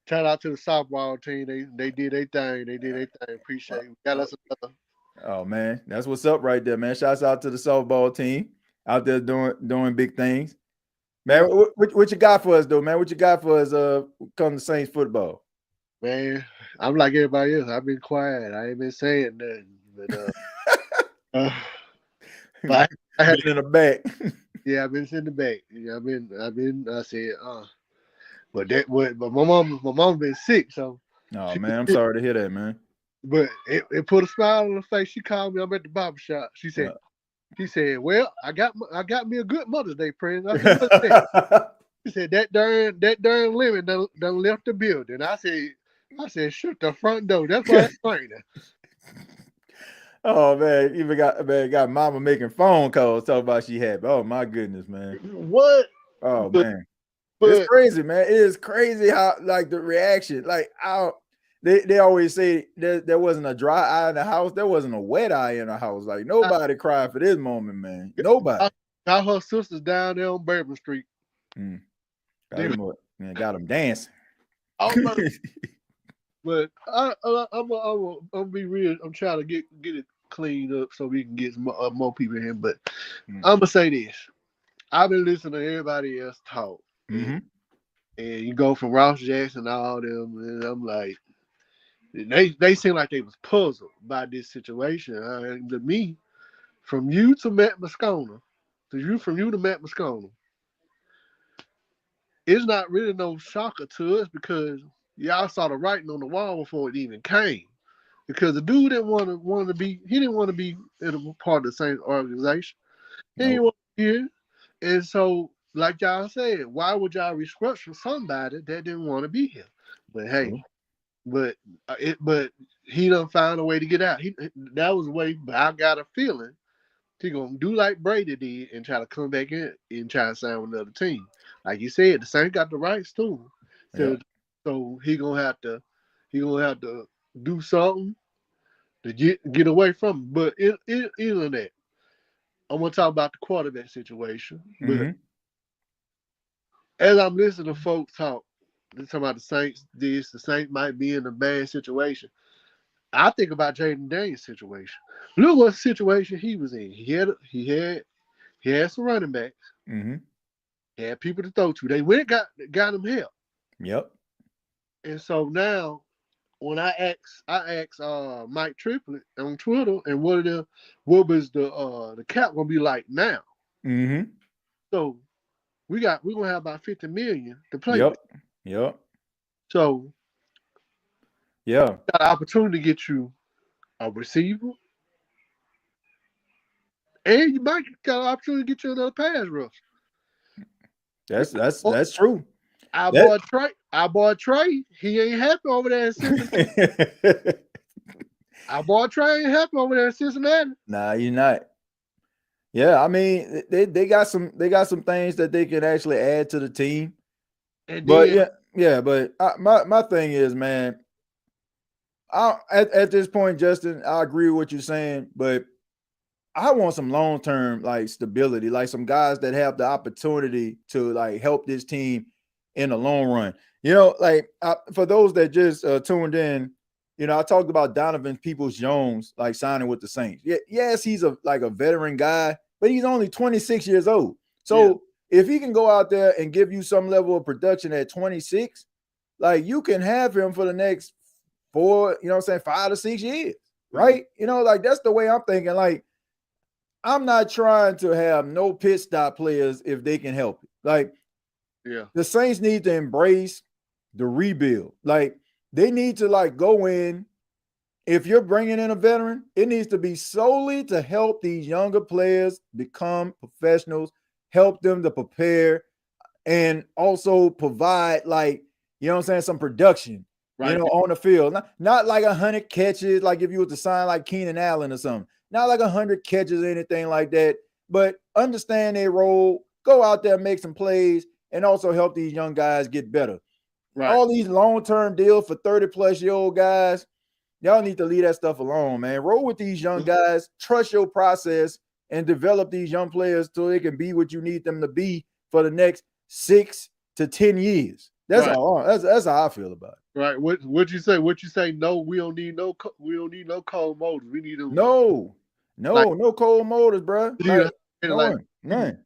Shout out to the softball team. They did their thing. They did their thing. Appreciate it. Got us another. Oh man, that's what's up right there, man. Shouts out to the softball team out there doing big things. Man, what you got for us though, man? What you got for us come to Saints football? Man, I'm like everybody else. I've been quiet. I ain't been saying nothing. But I had been in the back. Yeah, I've been in the back. Yeah, I said, but my mom been sick, so. Oh man, I'm sorry to hear that, man. But it put a smile on her face. She called me. I'm at the barber shop. She said, "Well, I got me a good Mother's Day present." I said, "What's that?" She said, "That darn lemon done left the building." I said, "Shut the front door." That's why it's raining. Oh man, even got mama making phone calls talking about she happy. Oh my goodness, man. What? Oh man. It's crazy, man. It is crazy how, like, the reaction. Like, they always say there wasn't a dry eye in the house. There wasn't a wet eye in the house. Like nobody cried for this moment, man. Nobody. Got her sisters down there on Bourbon Street. Got them dancing. But I'm be real. I'm trying to get it cleaned up so we can get some, more people in here. But I'm gonna say this: I've been listening to everybody else talk, and you go from Ross Jackson and all them, and I'm like, they seem like they was puzzled by this situation. To me, from you to Matt Moscona, from you to Matt Moscona, it's not really no shocker to us because y'all saw the writing on the wall before it even came. Because the dude didn't want to be in a part of the same organization. He didn't want to be here. And so, like y'all said, why would y'all restructure somebody that didn't want to be here? But hey, but he done found a way to get out. That was the way. But I got a feeling he gonna do like Brady did and try to come back in and try to sign with another team. Like you said, the Saints got the rights too. So he gonna have to do something to get away from him. But in that, I'm gonna talk about the quarterback situation. But as I'm listening to folks talk, they're talking about the Saints. The Saints might be in a bad situation. I think about Jaden Daniels' situation. Look what situation he was in. He had some running backs. He had people to throw to. They went and got him help. Yep. And so now, when I asked Mike Triplett on Twitter, and what was the cap gonna be like now? So we're gonna have about $50 million to play with. Yep. So got an opportunity to get you a receiver, and you might got an opportunity to get you another pass rush. That's true. Our boy Trey, he ain't happy over there in Cincinnati. Our boy Trey ain't happy over there in Cincinnati. Nah, you're not. Yeah, I mean, they got some things that they can actually add to the team. But my thing is, man, at this point, Justin, I agree with what you're saying, but I want some long-term like stability, like some guys that have the opportunity to like help this team in the long run. You know, like for those that just tuned in, you know, I talked about Donovan Peoples-Jones like signing with the Saints. Yes, he's a veteran guy, but he's only 26 years old. So if he can go out there and give you some level of production at 26, like you can have him for the next 5 to 6 years, right? You know, like that's the way I'm thinking. Like, I'm not trying to have no pit stop players if they can help it. Like, the Saints need to embrace the rebuild. Like, they need to like go in. If you're bringing in a veteran, it needs to be solely to help these younger players become professionals, help them to prepare, and also provide like, you know what I'm saying, some production, on the field. Not like 100 catches, like if you were to sign like Keenan Allen or something. Not like 100 catches or anything like that, but understand their role, go out there, make some plays, and also help these young guys get better. Right. All these long-term deals for 30-plus-year-old guys, y'all need to leave that stuff alone, man. Roll with these young guys, trust your process, and develop these young players so they can be what you need them to be for the next 6 to 10 years. That's how I feel about it. Right. What you say? What you say? No, we don't need no cold motors. We need them. No cold motors, bro. None.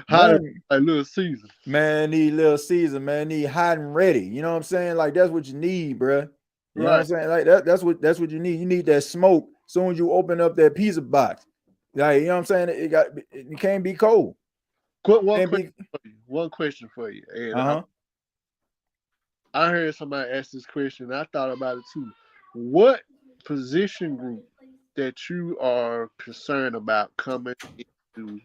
Hot like Little Caesar. Man, need Little Caesar, man. Need hot and ready. You know what I'm saying? Like that's what you need, bro. You know what I'm saying? Like that's what you need. You need that smoke as soon as you open up that pizza box. Like, you know what I'm saying? It can't be cold. One question for you. And I heard somebody ask this question, and I thought about it too. What position group that you are concerned about coming into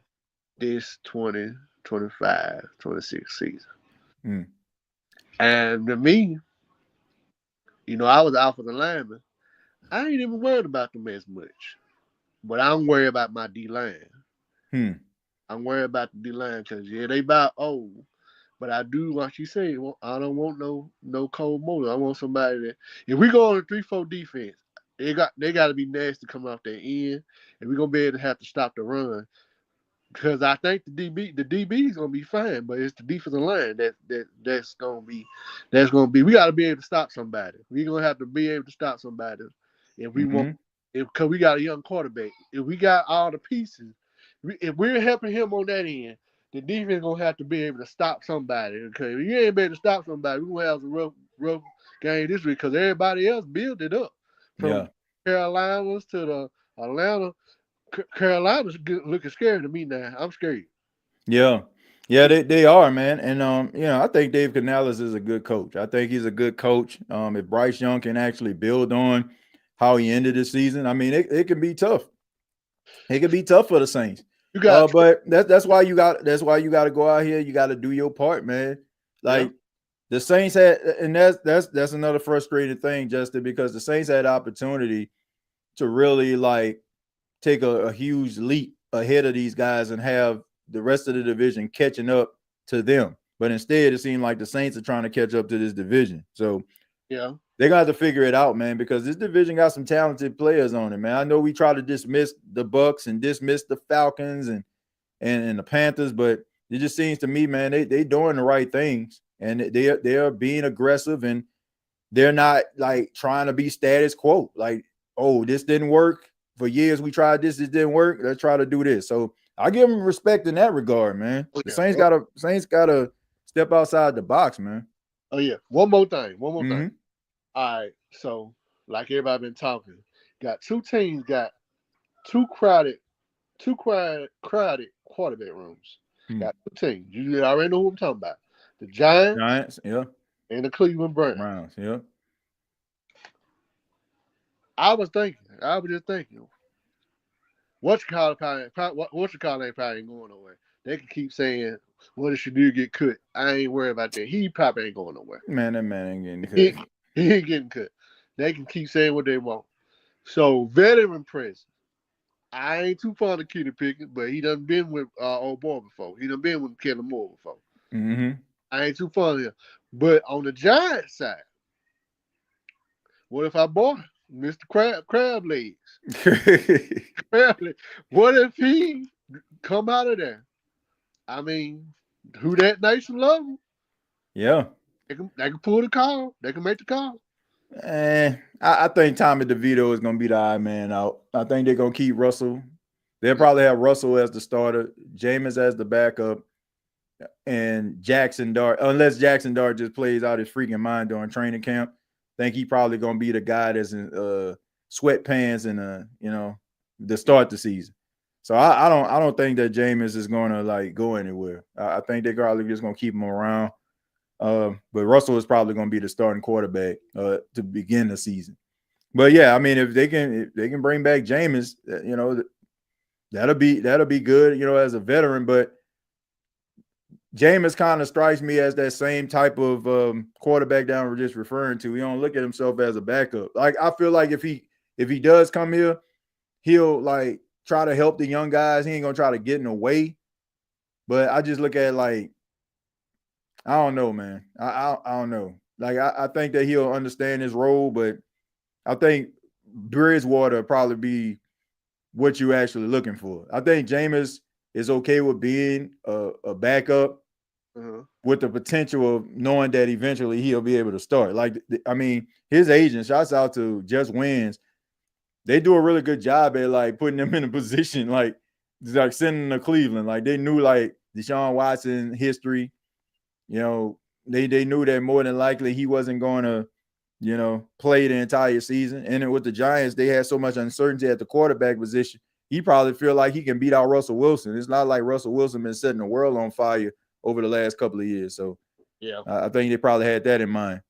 this 2025, 26 season? And to me, you know, I was out for the lineman. I ain't even worried about them as much. But I'm worried about my D-line. I'm worried about the D-line because, they about old. But I do, like you say, I don't want no cold motor. I want somebody that if we go on a 3-4 defense, they got to be nasty coming off their end, and we're gonna be able to have to stop the run. Because I think the DB is gonna be fine, but it's the defensive line that's gonna be. We got to be able to stop somebody. We're gonna have to be able to stop somebody if we want. Because we got a young quarterback. If we got all the pieces, if we're helping him on that end, the defense gonna have to be able to stop somebody. Because if you ain't able to stop somebody, we're gonna have some rough game this week. Because everybody else built it up from Carolinas to the Atlanta. Carolina's looking scary to me now. I'm scared. Yeah, they are, man. And I think Dave Canales is a good coach. I think he's a good coach. If Bryce Young can actually build on how he ended the season, I mean, it can be tough. It can be tough for the Saints. But that's why you got to go out here. You got to do your part, man. Like the Saints had, and that's another frustrating thing, Justin, because the Saints had opportunity to really like take a huge leap ahead of these guys and have the rest of the division catching up to them. But instead, it seemed like the Saints are trying to catch up to this division. So they're going to have to figure it out, man, because this division got some talented players on it, man. I know we try to dismiss the Bucks and dismiss the Falcons and the Panthers, but it just seems to me, man, they doing the right things, and they're being aggressive, and they're not like trying to be status quo. Like, oh, this didn't work. For years we tried this, it didn't work. Let's try to do this. So I give them respect in that regard, man. The Saints gotta step outside the box, man. Oh yeah. One more thing. All right. So like everybody been talking, got two teams got two crowded quarterback rooms. Got two teams. You already know who I'm talking about. The Giants, and the Cleveland Browns. I was just thinking, what's your call ain't probably ain't going nowhere. They can keep saying, what if Shadir get cut? I ain't worried about that. He probably ain't going nowhere. Man, that man ain't getting cut. He ain't getting cut. They can keep saying what they want. So, veteran presence. I ain't too fond of Kenny Pickett, but he done been with old boy before. He done been with Kellen Moore before. I ain't too fond of him. But on the Giants side, what if I bought Mr. Crab Legs? What if he come out of there? I mean, who that nation love him? Yeah. They can pull the call. They can make the call. I think Tommy DeVito is going to be the odd man out. I think they're going to keep Russell. They'll probably have Russell as the starter, Jameis as the backup, and Jackson Dart, unless Jackson Dart just plays out his freaking mind during training camp. I think he probably going to be the guy that's in sweatpants and to start the season. So I don't think that Jameis is going to like go anywhere. I think they're probably just going to keep him around. But Russell is probably going to be the starting quarterback to begin the season. But yeah, I mean, if they can bring back Jameis, that'll be good, as a veteran. But Jameis kind of strikes me as that same type of quarterback that we're just referring to. He don't look at himself as a backup. Like, I feel like if he does come here, he'll like try to help the young guys. He ain't gonna try to get in the way. But I just look at it like, I don't know, man. I don't know. Like, I think that he'll understand his role, but I think Bridgewater will probably be what you're actually looking for. I think Jameis is okay with being a backup with the potential of knowing that eventually he'll be able to start. Like, I mean, his agent, shouts out to Just Wins, they do a really good job at like putting them in a position like sending them to Cleveland. Like, they knew like Deshaun Watson history. They knew that more than likely he wasn't going to, play the entire season. And then with the Giants, they had so much uncertainty at the quarterback position. He probably feel like he can beat out Russell Wilson. It's not like Russell Wilson been setting the world on fire over the last couple of years. So yeah, I think they probably had that in mind.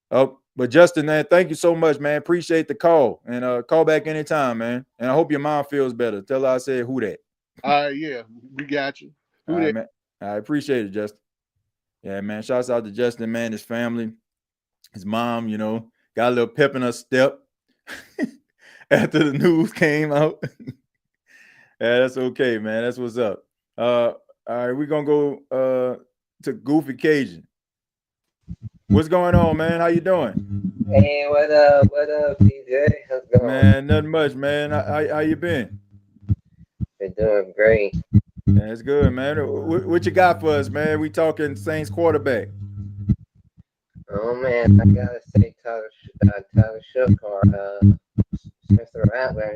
Oh, but Justin, man, thank you so much, man. Appreciate the call. And call back anytime, man. And I hope your mom feels better. Tell her I said who that. Yeah, we got you. All right, man. I appreciate it, Justin. Yeah, man. Shouts out to Justin, man, his family, his mom, got a little pep in her step after the news came out. Yeah, that's okay, man. That's what's up. All right, we're going to go to Goofy Cajun. What's going on, man? How you doing? Hey, what up? What up, DJ? How's it going? Man, nothing much, man. How you been? Been doing great. That's good, man. What you got for us, man? We talking Saints quarterback. Oh man, I gotta say Tyler Shough or Spencer Rattler.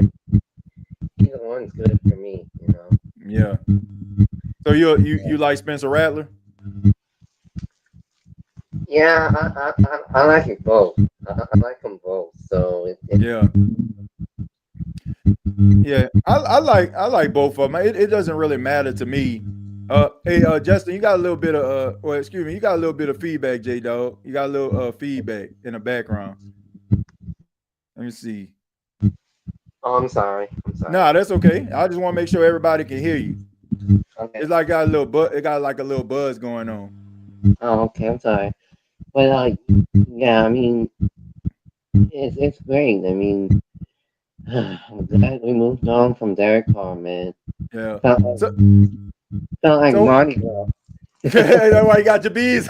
Either one's good for me, you know. Yeah. So you like Spencer Rattler? Yeah, I like it both. I like them both. So yeah. Yeah, I like both of them. It doesn't really matter to me. Hey, Justin, you got a little bit of you got a little bit of feedback, J Dog. You got a little feedback in the background. Let me see. Oh, I'm sorry. Nah, that's okay. I just want to make sure everybody can hear you. Okay. It's like got a little it got like a little buzz going on. Oh, okay. I'm sorry. But yeah, I mean, it's great. I mean, I'm glad we moved on from Derek Carr, man. Yeah. Felt like Mardi Gras. That's why you got your bees.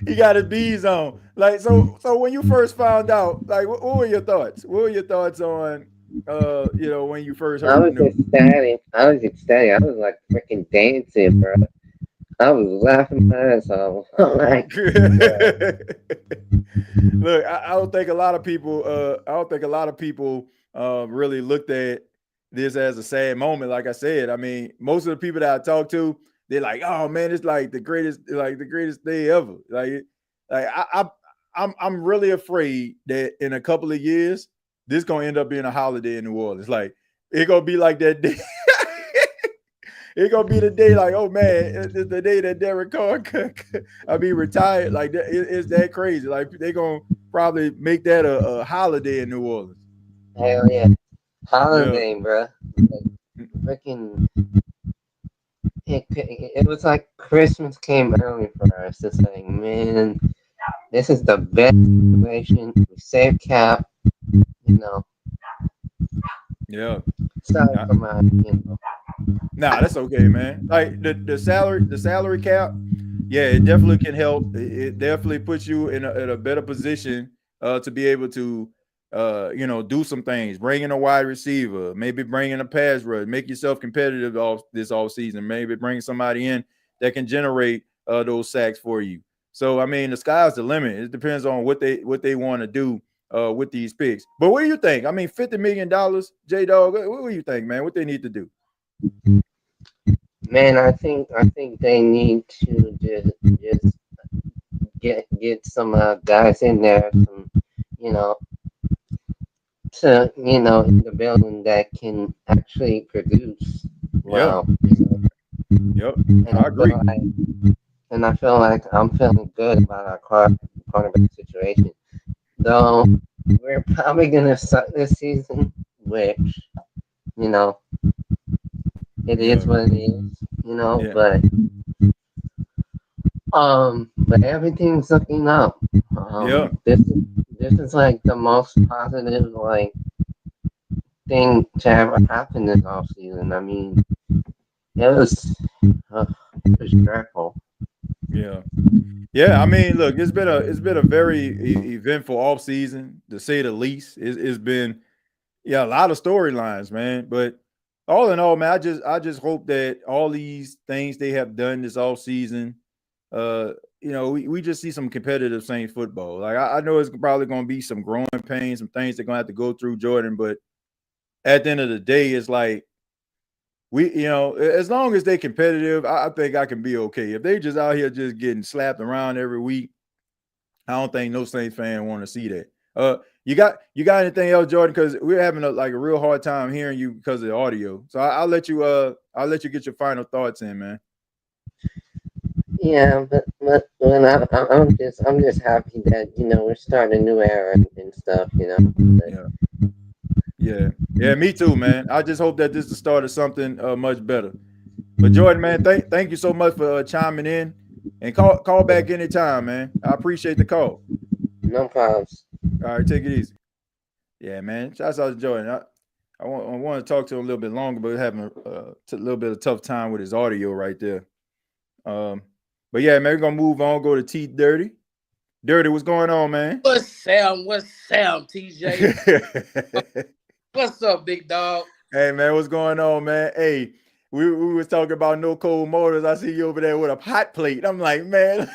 He got his bees on. Like so when you first found out, like what were your thoughts? What were your thoughts on when you first heard the news? I was ecstatic. I was like freaking dancing, bro. I was laughing my ass off. Like, look, I don't think a lot of people really looked at this as a sad moment. Like I said, I mean, most of the people that I talk to, they're like, "Oh man, it's like the greatest day ever." I'm really afraid that in a couple of years, this gonna end up being a holiday in New Orleans. Like it gonna be like that day. It's gonna be the day like, oh man, it's the day that Derek Carr retired. Like it's that crazy. Like they gonna probably make that a holiday in New Orleans. Hell yeah, holiday, bro. Freaking, it was like Christmas came early for us. It's like, man, this is the best situation. We saved cap, you know. Yeah. Sorry for my, Nah, that's okay, man. Like the salary cap, yeah, it definitely can help. It definitely puts you in a better position to be able to do some things. Bring in a wide receiver, maybe bring in a pass rush, make yourself competitive this off season. Maybe bring somebody in that can generate those sacks for you. So I mean, the sky's the limit. It depends on what they want to do with these picks. But what do you think? I mean, $50 million, J Dog. What do you think, man? What they need to do? Man, I think they need to just get some guys in there, some in the building that can actually produce well. Yep, I agree. And I feel like I'm feeling good about our quarterback situation. Though we're probably gonna suck this season, which it is what it is, but everything's looking up. This is like the most positive thing to ever happen this off season. I mean, it was dreadful. Yeah. I mean, look, it's been a very eventful off season, to say the least. It's been a lot of storylines, man. But all in all, man, I just hope that all these things they have done this off season, we just see some competitive Saints football. Like I know it's probably going to be some growing pains, some things they're going to have to go through, Jordan. But at the end of the day, it's like as long as they're competitive, I think I can be okay. If they just out here just getting slapped around every week, I don't think no Saints fan want to see that. You got anything else, Jordan? Because we're having a real hard time hearing you because of the audio. So I'll let you get your final thoughts in, man. Yeah, but when I'm just happy that we're starting a new era and stuff, Yeah, me too, man. I just hope that this is the start of something much better. But Jordan, man, thank you so much for chiming in, and call back anytime, man. I appreciate the call. No problems. All right, take it easy. Yeah, man. Shouts out to Jordan. I want to talk to him a little bit longer, but we're having a little bit of tough time with his audio right there. But yeah, man, we're gonna move on. Go to T Dirty. Dirty, what's going on, man? What's Sam, TJ? What's up, big dog? Hey, man, what's going on, man? Hey, we was talking about no cold motors. I see you over there with a hot plate. I'm like, man.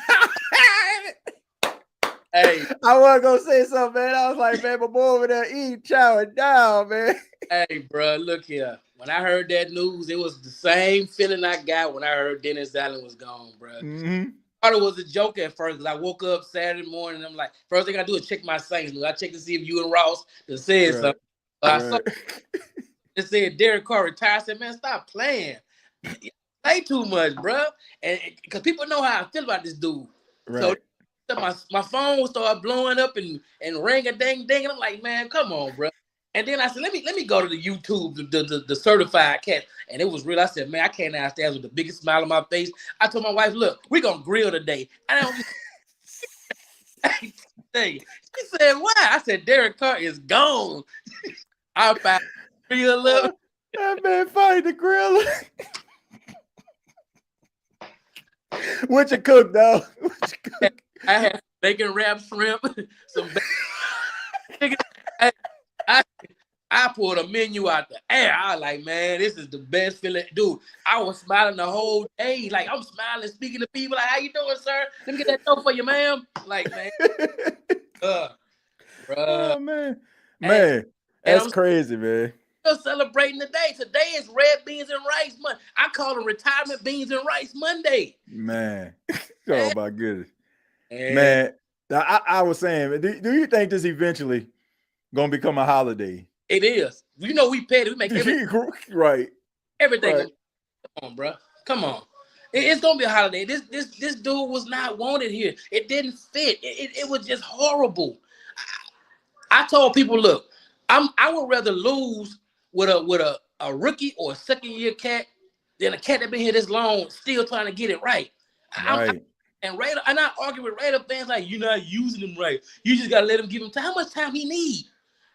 Hey, I wasn't gonna say something, man. I was like, man, my boy over there eating, chowing down, man. hey, bro, look here. When I heard that news, it was the same feeling I got when I heard Dennis Allen was gone, bro. Mm-hmm. I thought it was a joke at first because I woke up Saturday morning. I'm like, first thing I do is check my Saints. I check to see if you and Ross said something. I saw it said Derek Carr retired. I said, man, stop playing. You play too much, bro. And because people know how I feel about this dude. Right. So my phone started blowing up and ring a ding ding. And I'm like, man, come on, bro. And then I said, let me go to the YouTube, the certified cat. And it was real. I said, man, I can't ask that with the biggest smile on my face. I told my wife, look, we're gonna grill today. I don't she said, why? I said, Derek Carr is gone. I found real love. That man fighting the grill. What you cook, dog? What you cook? I had bacon wrapped shrimp, some bacon. I pulled a menu out the air. I was like, man, this is the best feeling. Dude, I was smiling the whole day. Like, I'm smiling, speaking to people. Like, how you doing, sir? Let me get that dough for you, ma'am. Like, man. Oh, man. Man, that's crazy, man. Still celebrating today. Today is red beans and rice Monday. I call them retirement beans and rice Monday. Man. Oh, my goodness. Man, I was saying, do you think this eventually going to become a holiday? It is. You know we petty. We make everything. Right. Everything. Right. Come on, bro. Come on. It's gonna be a holiday. This dude was not wanted here. It didn't fit. It was just horrible. I told people, look, I would rather lose with a rookie or a second-year cat than a cat that been here this long still trying to get it right. Right. And Raider, I'm not arguing with Raider fans like you're not using him right. You just gotta let him give him time. How much time he need?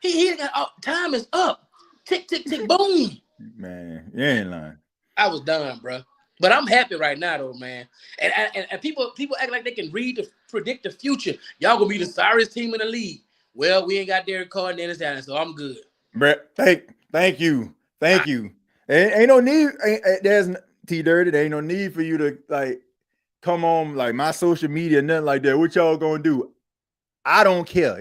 He got time is up. Tick, tick, tick, boom. Man, you ain't lying. I was done, bro. But I'm happy right now, though, man. And people act like they can predict the future. Y'all gonna be the sorriest team in the league. Well, we ain't got Derek Carr and Dennis Allen, so I'm good. Brett, thank you. Ain't no need. There's T Dirty. There ain't no need for you to like come on like my social media, nothing like that. What y'all gonna do? I don't care.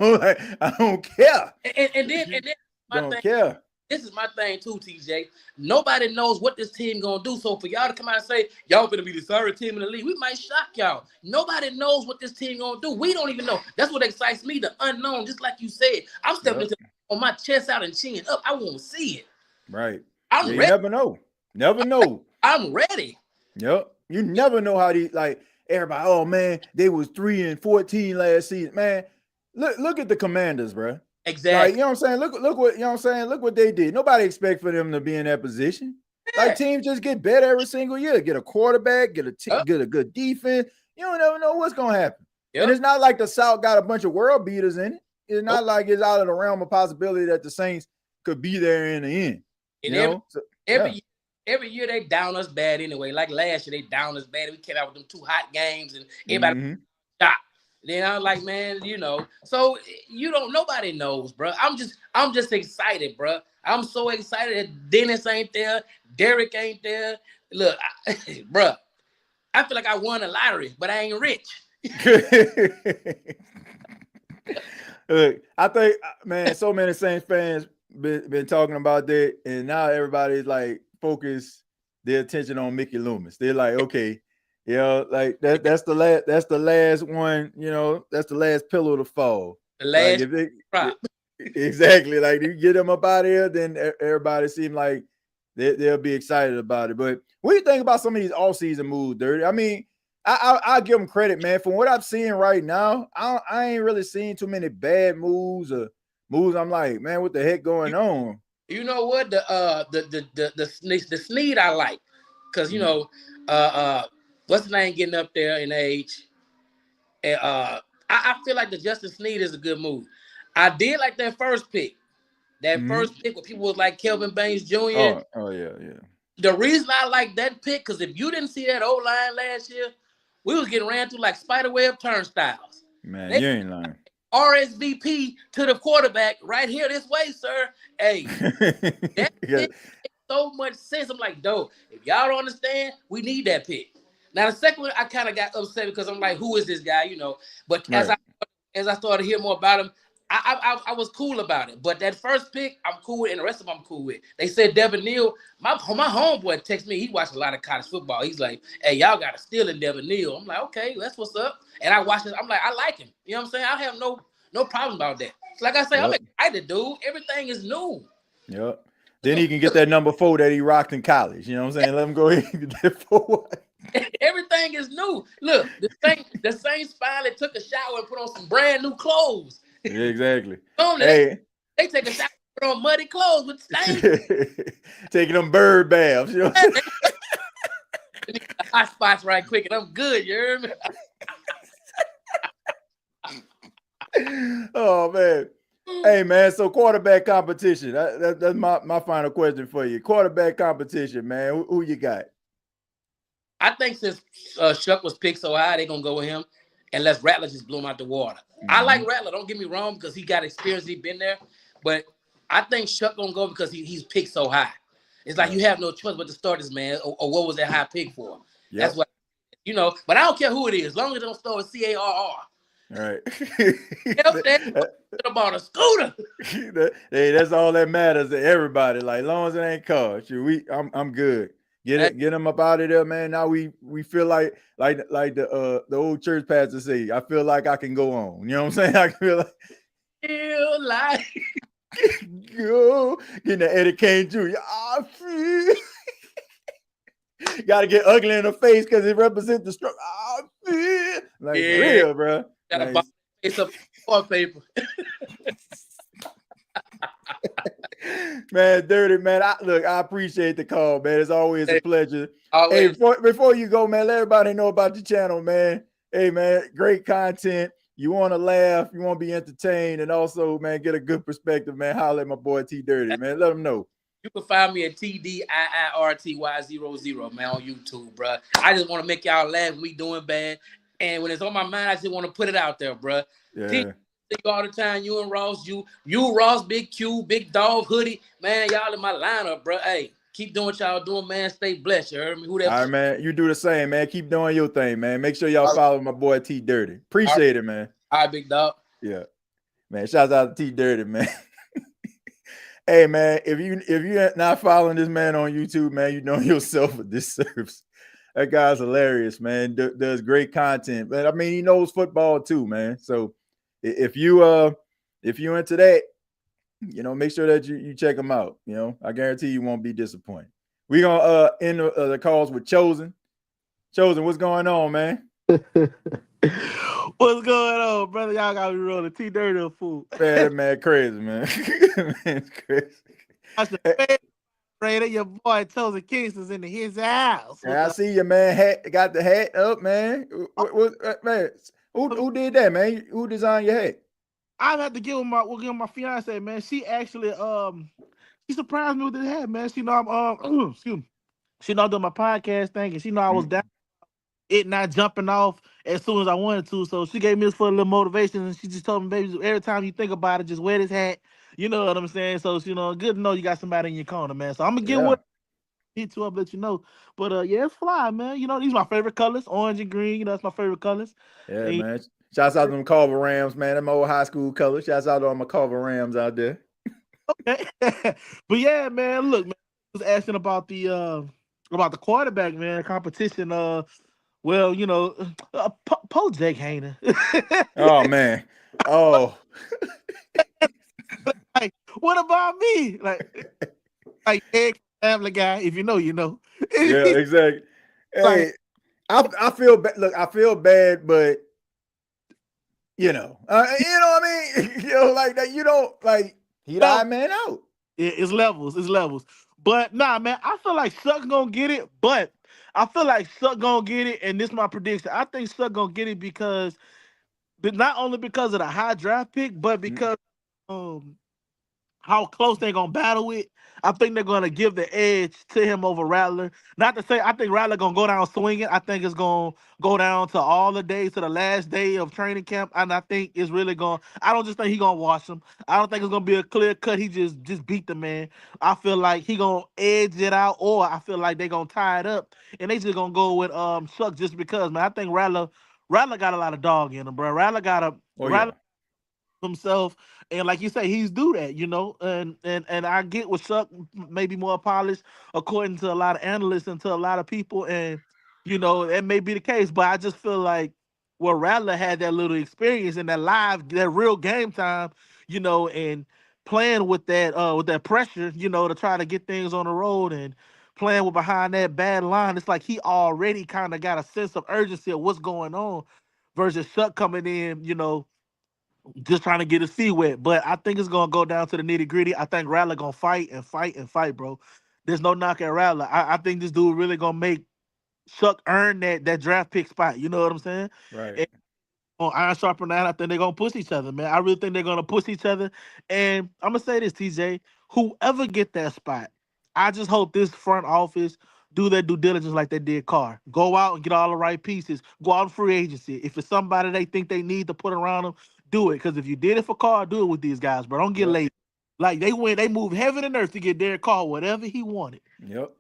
Like I don't care. And then don't care. This is my thing too, TJ. Nobody knows what this team gonna do. So for y'all to come out and say y'all gonna be the sorry team in the league, we might shock y'all. Nobody knows what this team gonna do. We don't even know. That's what excites me, the unknown. Just like you said, I'm stepping into on my chest out and chin up. I won't see it. Right. I'm ready. You never know. Never know. I'm ready. Yep. You never know how these like. Everybody, oh man, they was 3-14 last season. Man, look at the Commanders, bro. Exactly. Like, you know what I'm saying? Look what you know what I'm saying? Look what they did. Nobody expect for them to be in that position. Yeah. Like teams just get better every single year. Get a quarterback, get a good defense. You don't never know what's gonna happen. Yep. And it's not like the South got a bunch of world beaters in it. It's not like it's out of the realm of possibility that the Saints could be there in the end. And every year they down us bad anyway. Like last year, they down us bad. We came out with them 2 hot games and everybody shot. Then I was like, man, so nobody knows, bro. I'm just excited, bro. I'm so excited that Dennis ain't there, Derek ain't there. Look, bro, I feel like I won a lottery, but I ain't rich. Look, I think, man, so many Saints fans been talking about that, and now everybody's like focus their attention on Mickey Loomis. They're like, okay, like that's the last one, that's the last pillow to fall. The last exactly. Like you get them up out of here, then everybody seem like they'll be excited about it. But what do you think about some of these off-season moves, Dirty? I mean, I give them credit, man. From what I'm seeing right now, I ain't really seeing too many bad moves or moves. I'm like, man, what the heck going on? You know what? The Snead I like, because what's the name getting up there in age, and I feel like the Justin Snead is a good move. I did like that first pick. That first pick where people was like Kelvin Baines Jr. Oh yeah. the reason I like that pick, because if you didn't see that O-line last year, we was getting ran through like spiderweb turnstiles. Man, They you ain't lying. RSVP to the quarterback right here this way, sir. Hey, that Yeah, pick makes so much sense. I'm like, dope. If y'all don't understand, we need that pick. Now the second one, I kind of got upset because I'm like, who is this guy? But right. as I started to hear more about him, I was cool about it. But that first pick, I'm cool with, and the rest of them I'm cool with. They said Devin Neal. My homeboy texted me. He watched a lot of college football. He's like, hey, y'all got to steal in Devin Neal. I'm like, okay, that's what's up. And I watched it. I'm like, I like him. You know what I'm saying? I have no problem about that. So like I say, I'm Yep. excited, dude. Everything is new. Yep. Then he can get that number 4 that he rocked in college. You know what I'm saying? Let him go ahead and get that 4. Everything is new. Look, the Saints finally took a shower and put on some brand new clothes. Yeah, exactly. Normally, Hey, they take a shower and put on muddy clothes with stains. taking them bird baths. You know what I'm saying? Hot spots right quick, and I'm good. You hear me? Oh man. Hey man, so quarterback competition. That's my final question for you. Quarterback competition, man. Who you got? I think since Shough was picked so high, they're gonna go with him, unless Rattler just blew him out the water. I like Rattler. Don't get me wrong, because he got experience. He's been there, but I think Shough gonna go because he's picked so high. It's like you have no choice but to start this man, or what was that high pick for? Yep. That's what But I don't care who it is, as long as they don't start with CARR. All right. About a scooter. Hey, that's all that matters to everybody. Like, as long as it ain't Carr, I'm good. Get him up out of there, man. Now we feel like the old church pastor say, I feel like I can go on. You know what I'm saying? I feel like go getting the Eddie Kane Jr. I feel gotta get ugly in the face because it represents the stroke. I feel like real, bro. Gotta buy face up on paper. Man, Dirty, man. I appreciate the call, man. It's always a pleasure. Hey, before you go, man, let everybody know about your channel, man. Hey, man, great content. You want to laugh, you want to be entertained, and also, man, get a good perspective, man. Holler at my boy T Dirty, man. Let him know. You can find me at TDIIRTY00, man, on YouTube, bro. I just want to make y'all laugh when we doing bad. And when it's on my mind, I just want to put it out there, bro. Yeah. All the time, you and Ross, you Ross, Big Q, Big Dog, Hoodie, man, y'all in my lineup, bro. Hey, keep doing what y'all doing, man. Stay blessed. You heard me? All right, man. You do the same, man. Keep doing your thing, man. Make sure y'all follow my boy T Dirty. Appreciate it, man. All right, Big Dog. Yeah, man. Shouts out to T Dirty, man. Hey, man. If you're not following this man on YouTube, man, you know yourself a disservice. That guy's hilarious, man. Does great content, but I mean, he knows football too, man. So if you into that, make sure that you check him out. I guarantee you won't be disappointed. We're gonna end the calls with Chosen. Chosen, what's going on, man? What's going on, brother? Y'all got me rolling T Dirty a fool. Man, crazy, man. It's crazy. I said, Raider, your boy Chosen Kingston's in his house. I see you, man. Got the hat up, man. Man, who did that, man? Who designed your hat? I had to give my fiance, man. She actually she surprised me with this hat, man. She know I'm excuse me. She know I'm doing my podcast thing, and she know I was down it not jumping off as soon as I wanted to. So she gave me this for a little motivation, and she just told me, baby, every time you think about it, just wear this hat. You know what I'm saying? So good to know you got somebody in your corner, man. So I'm gonna get what hit you up, let you know. But yeah, it's fly, man. These are my favorite colors, orange and green. That's my favorite colors. Yeah, man. Shouts out to them Culver Rams, man. Them old high school colors. Shouts out to all my Culver Rams out there. Okay. But yeah, man, look, man, I was asking about the quarterback, man, competition. Well, Poe Jake Haener. Oh man. Oh. Like, what about me? Like Family Guy. If you know, you know. Yeah, exactly. Hey, I feel bad. Look, I feel bad, but what I mean. Like that. You don't like he died, man, out. It's levels. It's levels. But nah, man, I feel like Shough gonna get it. But I feel like Shough gonna get it, and this is my prediction. I think Shough gonna get it because, not only because of the high draft pick, but because how close they're gonna battle it. I think they're gonna give the edge to him over Rattler. Not to say I think Rattler gonna go down swinging. I think it's gonna go down to all the days to the last day of training camp, and I think it's really gonna. I don't just think he gonna wash him. I don't think it's gonna be a clear cut. He just beat the man. I feel like he gonna edge it out, or I feel like they gonna tie it up, and they just gonna go with Shough just because, man. I think Rattler got a lot of dog in him, bro. Rattler got a Rattler himself, and like you say, he's do that, and I get with Shough maybe more polished according to a lot of analysts and to a lot of people, and that may be the case, but I just feel like Rattler had that little experience in that real game time, and playing with that pressure, to try to get things on the road and playing with behind that bad line. It's like he already kind of got a sense of urgency of what's going on versus Shough coming in, just trying to get his feet wet. But I think it's gonna go down to the nitty gritty. I think Rattler gonna fight and fight and fight, bro. There's no knock at Rattler. I think this dude really gonna make Shough earn that draft pick spot. You know what I'm saying? Right. And on Iron Sharper 9, I think they're gonna push each other, man. I really think they're gonna push each other. And I'm gonna say this, TJ, whoever get that spot, I just hope this front office do their due diligence like they did Carr. Go out and get all the right pieces. Go out in free agency. If it's somebody they think they need to put around them, do it. Because if you did it for Carr, do it with these guys, bro. Don't get late. Like they moved heaven and earth to get Derek Carr whatever he wanted. Yep.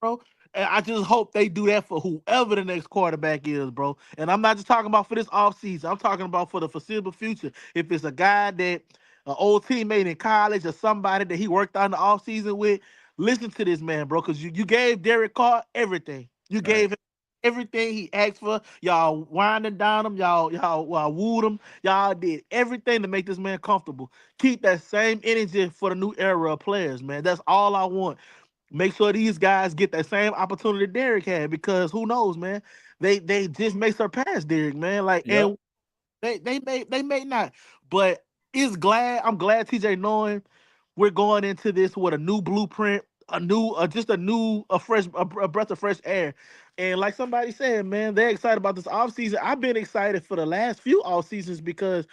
Bro. And I just hope they do that for whoever the next quarterback is, bro. And I'm not just talking about for this offseason. I'm talking about for the foreseeable future. If it's a guy that an old teammate in college or somebody that he worked on the offseason with, listen to this man, bro, because you gave Derek Carr everything. You gave him everything he asked for. Y'all winding down him. Y'all wooed him. Y'all did everything to make this man comfortable. Keep that same energy for the new era of players, man. That's all I want. Make sure these guys get that same opportunity Derek had, because who knows, man? They just may surpass Derek, man. Like, and they may not, but I'm glad TJ knowing we're going into this with a new blueprint, a fresh a breath of fresh air. And like somebody said, man, they're excited about this offseason. I've been excited for the last few off seasons because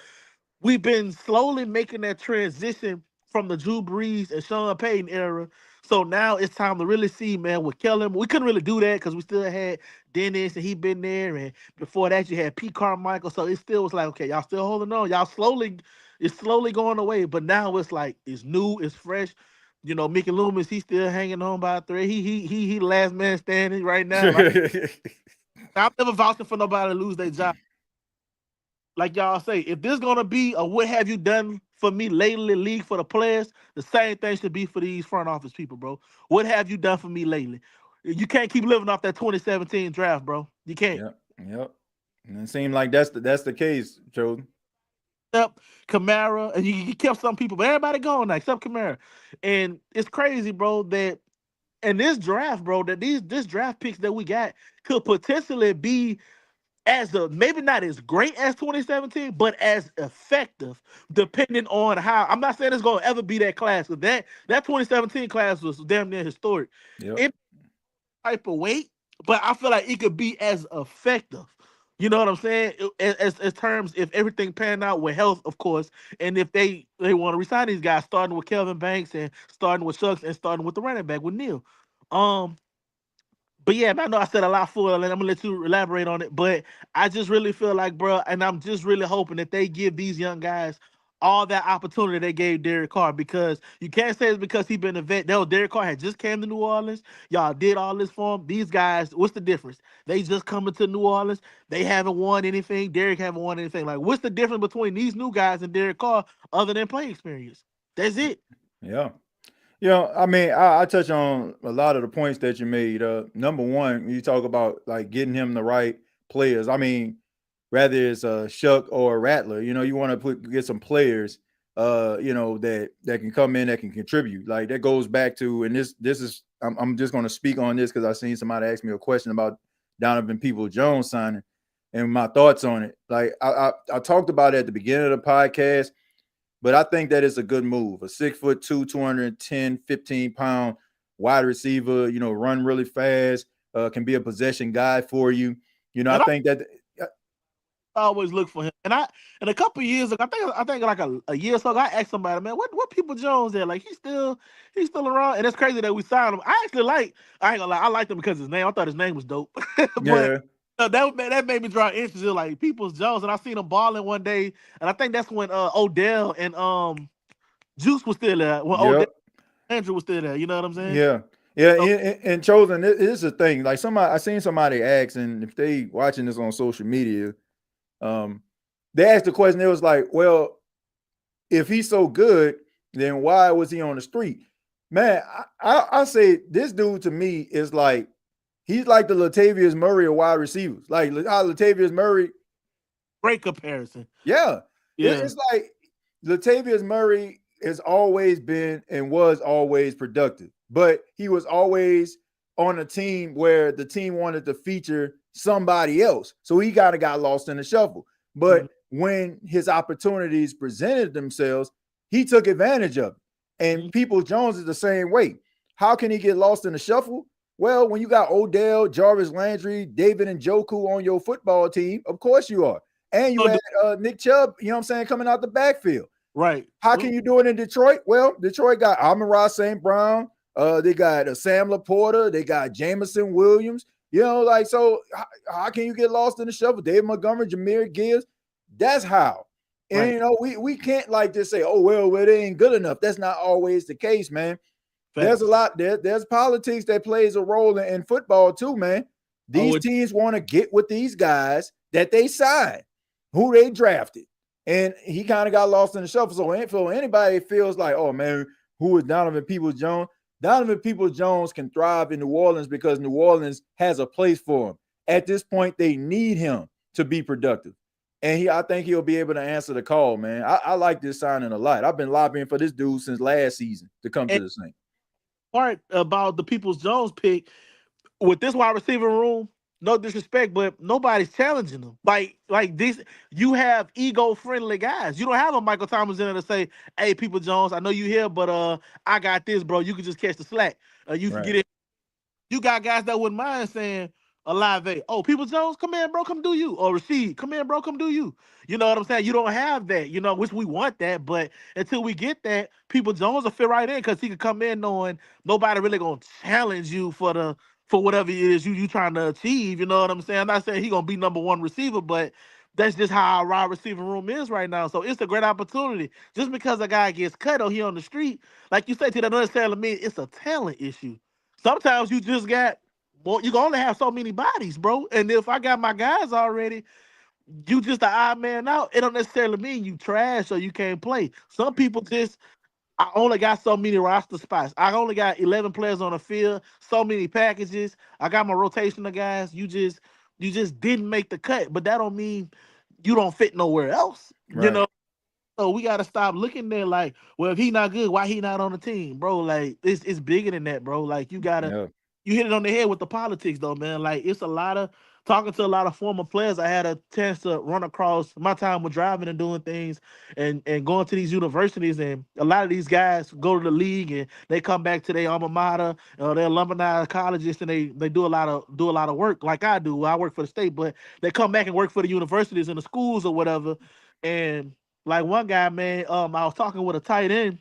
we've been slowly making that transition from the Drew Brees and Sean Payton era. So now it's time to really see, man, with Kellen. We couldn't really do that because we still had Dennis and he been there. And before that, you had Pete Carmichael. So it still was like, okay, y'all still holding on. It's slowly going away. But now it's like, it's new, it's fresh. Mickey Loomis, he's still hanging on by a thread. He last man standing right now. I'm never vouching for nobody to lose their job. Like y'all say, if there's gonna be a what have you done for me lately league for the players, the same thing should be for these front office people, bro. What have you done for me lately? You can't keep living off that 2017 draft, bro. You can't. Yep. And it seemed like that's the case, Jordan. Except Kamara, and you kept some people, but everybody gone now except Kamara. And it's crazy, bro, that in this draft, bro, that this draft picks that we got could potentially be maybe not as great as 2017, but as effective, depending on how. I'm not saying it's gonna ever be that class, because that 2017 class was damn near historic. It type of weight, but I feel like it could be as effective. You know what I'm saying? As terms, if everything panned out with health, of course, and if they want to resign these guys, starting with Kelvin Banks and starting with Suggs and starting with the running back with Neal. But yeah, I know I said a lot for it, and I'm gonna let you elaborate on it. But I just really feel like, bro, and I'm just really hoping that they give these young guys all that opportunity they gave Derek Carr, because you can't say it's because he been a vet. Derek Carr had just came to New Orleans. Y'all did all this for him. These guys, what's the difference? They just coming to New Orleans. They haven't won anything. Derek haven't won anything. Like, what's the difference between these new guys and Derek Carr other than playing experience? That's it. Yeah. I mean, I touch on a lot of the points that you made. Number one, you talk about like getting him the right players. I mean, whether it's Shough or Rattler, you want to get some players, that can come in, that can contribute. Like that goes back to, and this is, I'm just going to speak on this because I seen somebody ask me a question about Donovan Peoples-Jones signing and my thoughts on it. Like I talked about it at the beginning of the podcast. But I think that is a good move. A 6'2", 210, 15-pound wide receiver, run really fast, can be a possession guy for you. I think that always look for him. And a couple years ago, I think like a year or so ago, I asked somebody, man, what People Jones there? Like he's still around. And it's crazy that we signed him. I actually I ain't gonna lie, I liked him because his name. I thought his name was dope. But Yeah. that made me draw interest in like People's Jones. And I seen him balling one day, and I think that's when Odell and Juice was still there. When Odell Yep. Andrew was still there. You know what I'm saying? Yeah. Yeah. So, And Chosen, it is a thing. Like I seen somebody ask, and if they watching this on social media, they asked the question. It was like, well, if he's so good, then why was he on the street? Man, I say this dude to me is like, he's like the Latavius Murray of wide receivers. Like how Latavius Murray. great comparison. Yeah. Yeah. It's like Latavius Murray has always been and was always productive, but he was always on a team where the team wanted to feature somebody else. So he kind of got lost in the shuffle. But when his opportunities presented themselves, he took advantage of it. And People Jones is the same way. How can he get lost in the shuffle? Well, when you got Odell, Jarvis Landry, David Njoku on your football team, of course you are. And you had Nick Chubb, you know what I'm saying, coming out the backfield. Right. How can you do it in Detroit? Well, Detroit got Amon-Ra St. Brown. They got Sam Laporta. They got Jameson Williams. You know, like, so how can you get lost in the shuffle? David Montgomery, Jahmyr Gibbs. That's how. And, Right. you know, we can't like just say, oh, well, it ain't good enough. That's not always the case, man. There's a lot there's politics that plays a role in football too, man. These teams want to get with these guys that they signed, who they drafted, and he kind of got lost in the shuffle. So anybody feels like, oh man, who is Donovan Peoples-Jones? Donovan Peoples-Jones can thrive in New Orleans because New Orleans has a place for him. At this point, they need him to be productive, and I think he'll be able to answer the call, man. I like this signing a lot. I've been lobbying for this dude since last season to come to the Saints. Part about the Peoples Jones pick with this wide receiver room, no disrespect, but nobody's challenging them. Like this, you have ego-friendly guys. You don't have a Michael Thomas in there to say, "Hey, People Jones, I know you here, but I got this, bro. You can just catch the slack. You can get it." You got guys that wouldn't mind saying, Olave, oh, People Jones, come in, bro, come do you. Or Rashid, come in, bro, come do you. You know what I'm saying? You don't have that, which we want that. But until we get that, People Jones will fit right in because he could come in knowing nobody really going to challenge you for whatever it is you trying to achieve. You know what I'm saying? I'm not saying he going to be number one receiver, but that's just how our wide receiver room is right now. So it's a great opportunity. Just because a guy gets cut or he on the street, like you said, to that necessarily mean it's a talent issue. Sometimes you just got, well, you can only have so many bodies, bro. And if I got my guys already, you just an odd man out. It don't necessarily mean you trash or you can't play. Some people just, I only got so many roster spots. I only got 11 players on the field, so many packages. I got my rotation of guys. You just didn't make the cut, but that don't mean you don't fit nowhere else. Right. So we gotta stop looking there like, well, if he not good, why he not on the team, bro? Like it's bigger than that, bro. Like you gotta, you hit it on the head with the politics, though, man. Like it's a lot of talking to a lot of former players. I had a chance to run across my time with driving and doing things, and going to these universities, and a lot of these guys go to the league and they come back to their alma mater, their alumni colleges, and they do a lot of work like I do. I work for the state, but they come back and work for the universities and the schools or whatever, and like one guy, man, I was talking with a tight end.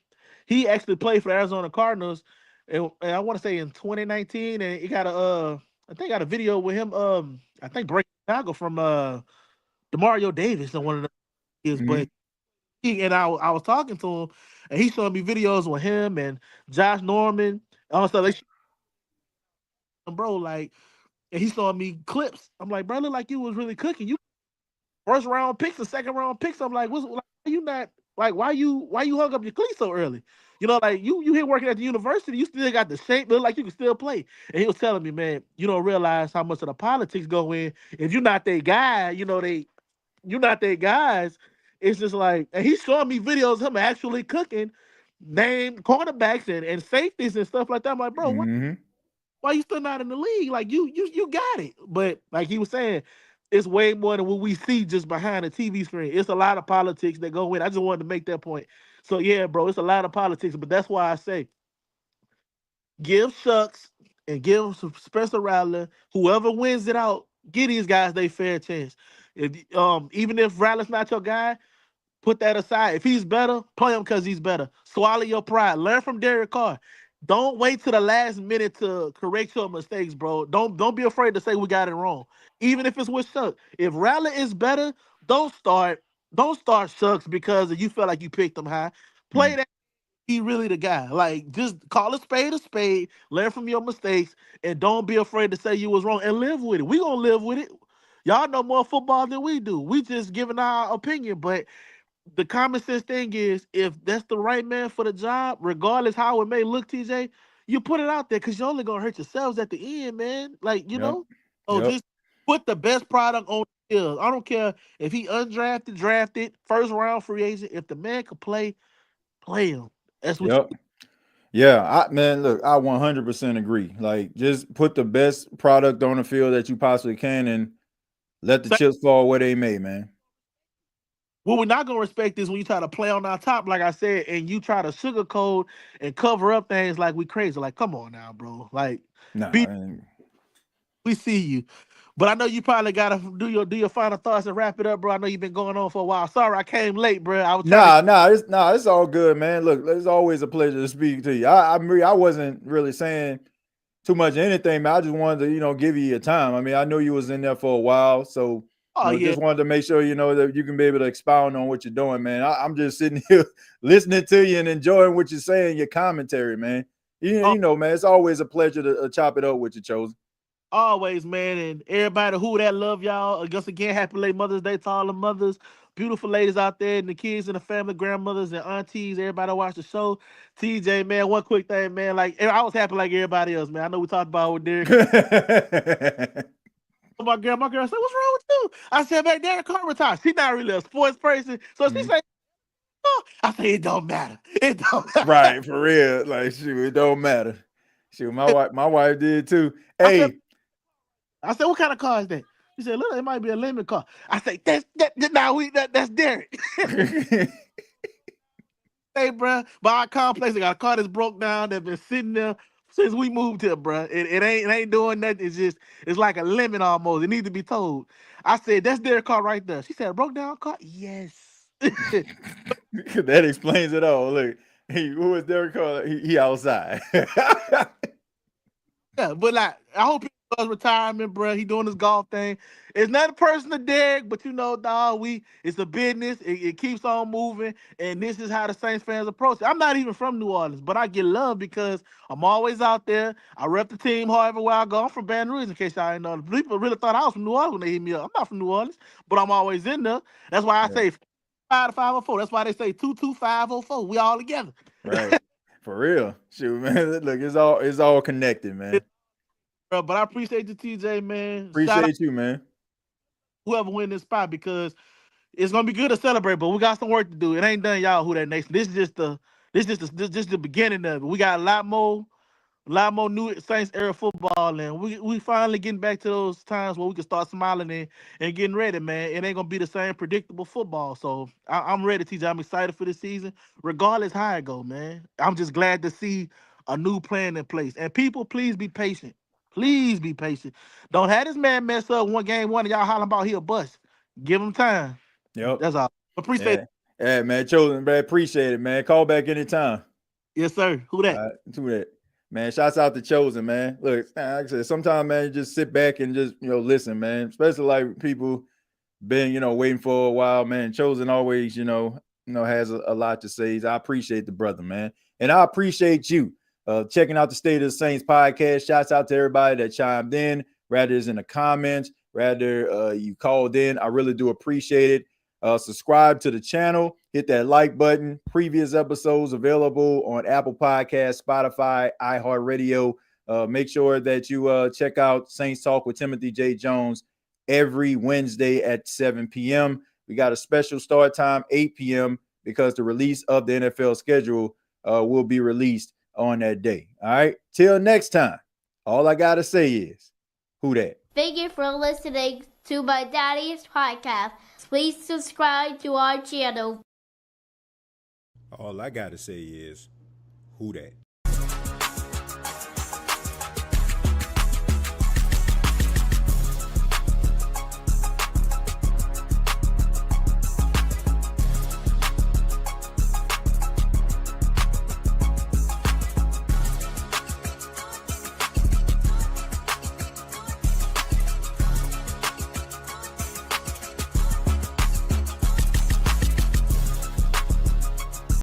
He actually played for the Arizona Cardinals, and I want to say in 2019, and he got I think got a video with him. I think breaking tackle from Demario Davis and one of the kids, but I was talking to him, and he showing me videos with him and Josh Norman. Also, bro, like, and he showing me clips. I'm like, bro, look like you was really cooking. You first round picks and second round picks. I'm like, why you not like why you hung up your cleats so early? Like you here working at the university, you still got the shape, look like you can still play. And he was telling me, man, you don't realize how much of the politics go in. If you're not their guy, you're not their guys. It's just like, and he's showing me videos of him actually cooking named cornerbacks and safeties and stuff like that. I'm like, bro, why you still not in the league? Like you got it. But like he was saying, it's way more than what we see just behind the TV screen. It's a lot of politics that go in. I just wanted to make that point. So yeah, bro, it's a lot of politics, but that's why I say give Shucks and give Spencer Rattler, whoever wins it out, give these guys their fair chance. If even if Rattler's not your guy, put that aside. If he's better, play him because he's better. Swallow your pride. Learn from Derek Carr. Don't wait to the last minute to correct your mistakes, bro. Don't be afraid to say we got it wrong. Even if it's with Shucks. If Rattler is better, don't start Shucks because you feel like you picked him high. Play that he really the guy. Like, just call a spade, learn from your mistakes, and don't be afraid to say you was wrong and live with it. We gonna live with it. Y'all know more football than we do. We just giving our opinion, but the common sense thing is if that's the right man for the job, regardless how it may look, TJ, you put it out there because you're only gonna hurt yourselves at the end, man. Like, just put the best product on the field. I don't care if he undrafted, drafted, first round free agent. If the man could play him. That's what Yep. Yeah, man, look, I 100% agree. Like, just put the best product on the field that you possibly can and let the chips fall where they may, man. What we're not gonna respect is when you try to play on our top, like I said, and you try to sugarcoat and cover up things like we crazy. Like, come on now, bro. Like, we see you. But I know you probably gotta do your final thoughts and wrap it up, bro. I know you've been going on for a while. Sorry, I came late, bro. I was it's all good, man. Look, it's always a pleasure to speak to you. I wasn't really saying too much of anything, man. I just wanted to, give you your time. I mean, I know you was in there for a while, so just wanted to make sure that you can be able to expound on what you're doing, man. I'm just sitting here listening to you and enjoying what you're saying, your commentary, man. You know, man, it's always a pleasure to chop it up with you, Chosen. Always, man, and everybody who that love y'all. Once again, happy late Mother's Day to all the mothers, beautiful ladies out there, and the kids and the family, grandmothers and aunties, everybody watch the show. TJ, man, one quick thing, man. Like, I was happy like everybody else, man. I know we talked about with Derek. my girl said, "What's wrong with you?" I said, "Man, Derek Carr retired." She's not really a sports person, so she said, "Oh," I said, "It don't matter. It don't matter." Right, for real. Like, shoot, it don't matter. Shoot, my wife did too. Hey. I said, "What kind of car is that?" He said, "Look, it might be a lemon car." I said, that's Derek." Hey, bro, by our complex, I got a car that's broke down that's been sitting there since we moved here, bro. It ain't doing nothing. It's like a lemon almost. It needs to be towed. I said, "That's Derek car right there." She said, "A broke down car?" Yes. That explains it all. Look, who is Derek Carr? He outside. Yeah, but like, I hope he does retirement, bro. He doing his golf thing. It's not a personal Derek, but dog, it's a business. It keeps on moving, and this is how the Saints fans approach it. I'm not even from New Orleans, but I get love because I'm always out there. I rep the team however where I go. I'm from Baton Rouge, in case y'all didn't know. People really thought I was from New Orleans when they hit me up. I'm not from New Orleans, but I'm always in there. That's why I say 5 to 504. That's why they say 22504. We all together. Right. For real. Shoot, man. Look, it's all connected, man. Bro, but I appreciate you, TJ, man. Appreciate you, man. Whoever win this spot, because it's gonna be good to celebrate, but we got some work to do. It ain't done, y'all. Who that nation? This is just the beginning of it. We got a lot more new Saints era football, and we finally getting back to those times where we can start smiling and getting ready, man. It ain't gonna be the same predictable football. So I'm ready, TJ. I'm excited for this season, regardless how it go, man. I'm just glad to see a new plan in place. And people, please be patient. Please be patient. Don't have this man mess up one game one and y'all hollering about he a bust. Give him time. Yep. That's all. Appreciate it. Yeah, man. Chosen, man. Appreciate it, man. Call back anytime. Yes, sir. Who that? Who that? Man, shouts out to Chosen, man. Look, like I said, sometimes, man, you just sit back and just, listen, man. Especially like people been, waiting for a while, man. Chosen always, has a lot to say. I appreciate the brother, man. And I appreciate you checking out the State of the Saints podcast. Shouts out to everybody that chimed in, rather it's in the comments, rather you called in. I really do appreciate it. Subscribe to the channel, hit that like button. Previous episodes available on Apple Podcasts, Spotify, iHeartRadio. Make sure that you check out Saints Talk with Timothy J. Jones every Wednesday at 7 p.m. We got a special start time, 8 p.m., because the release of the NFL schedule will be released on that day. All right. Till next time, all I got to say is, who that? Thank you for listening to my daddy's podcast. Please subscribe to our channel. All I got to say is, who that?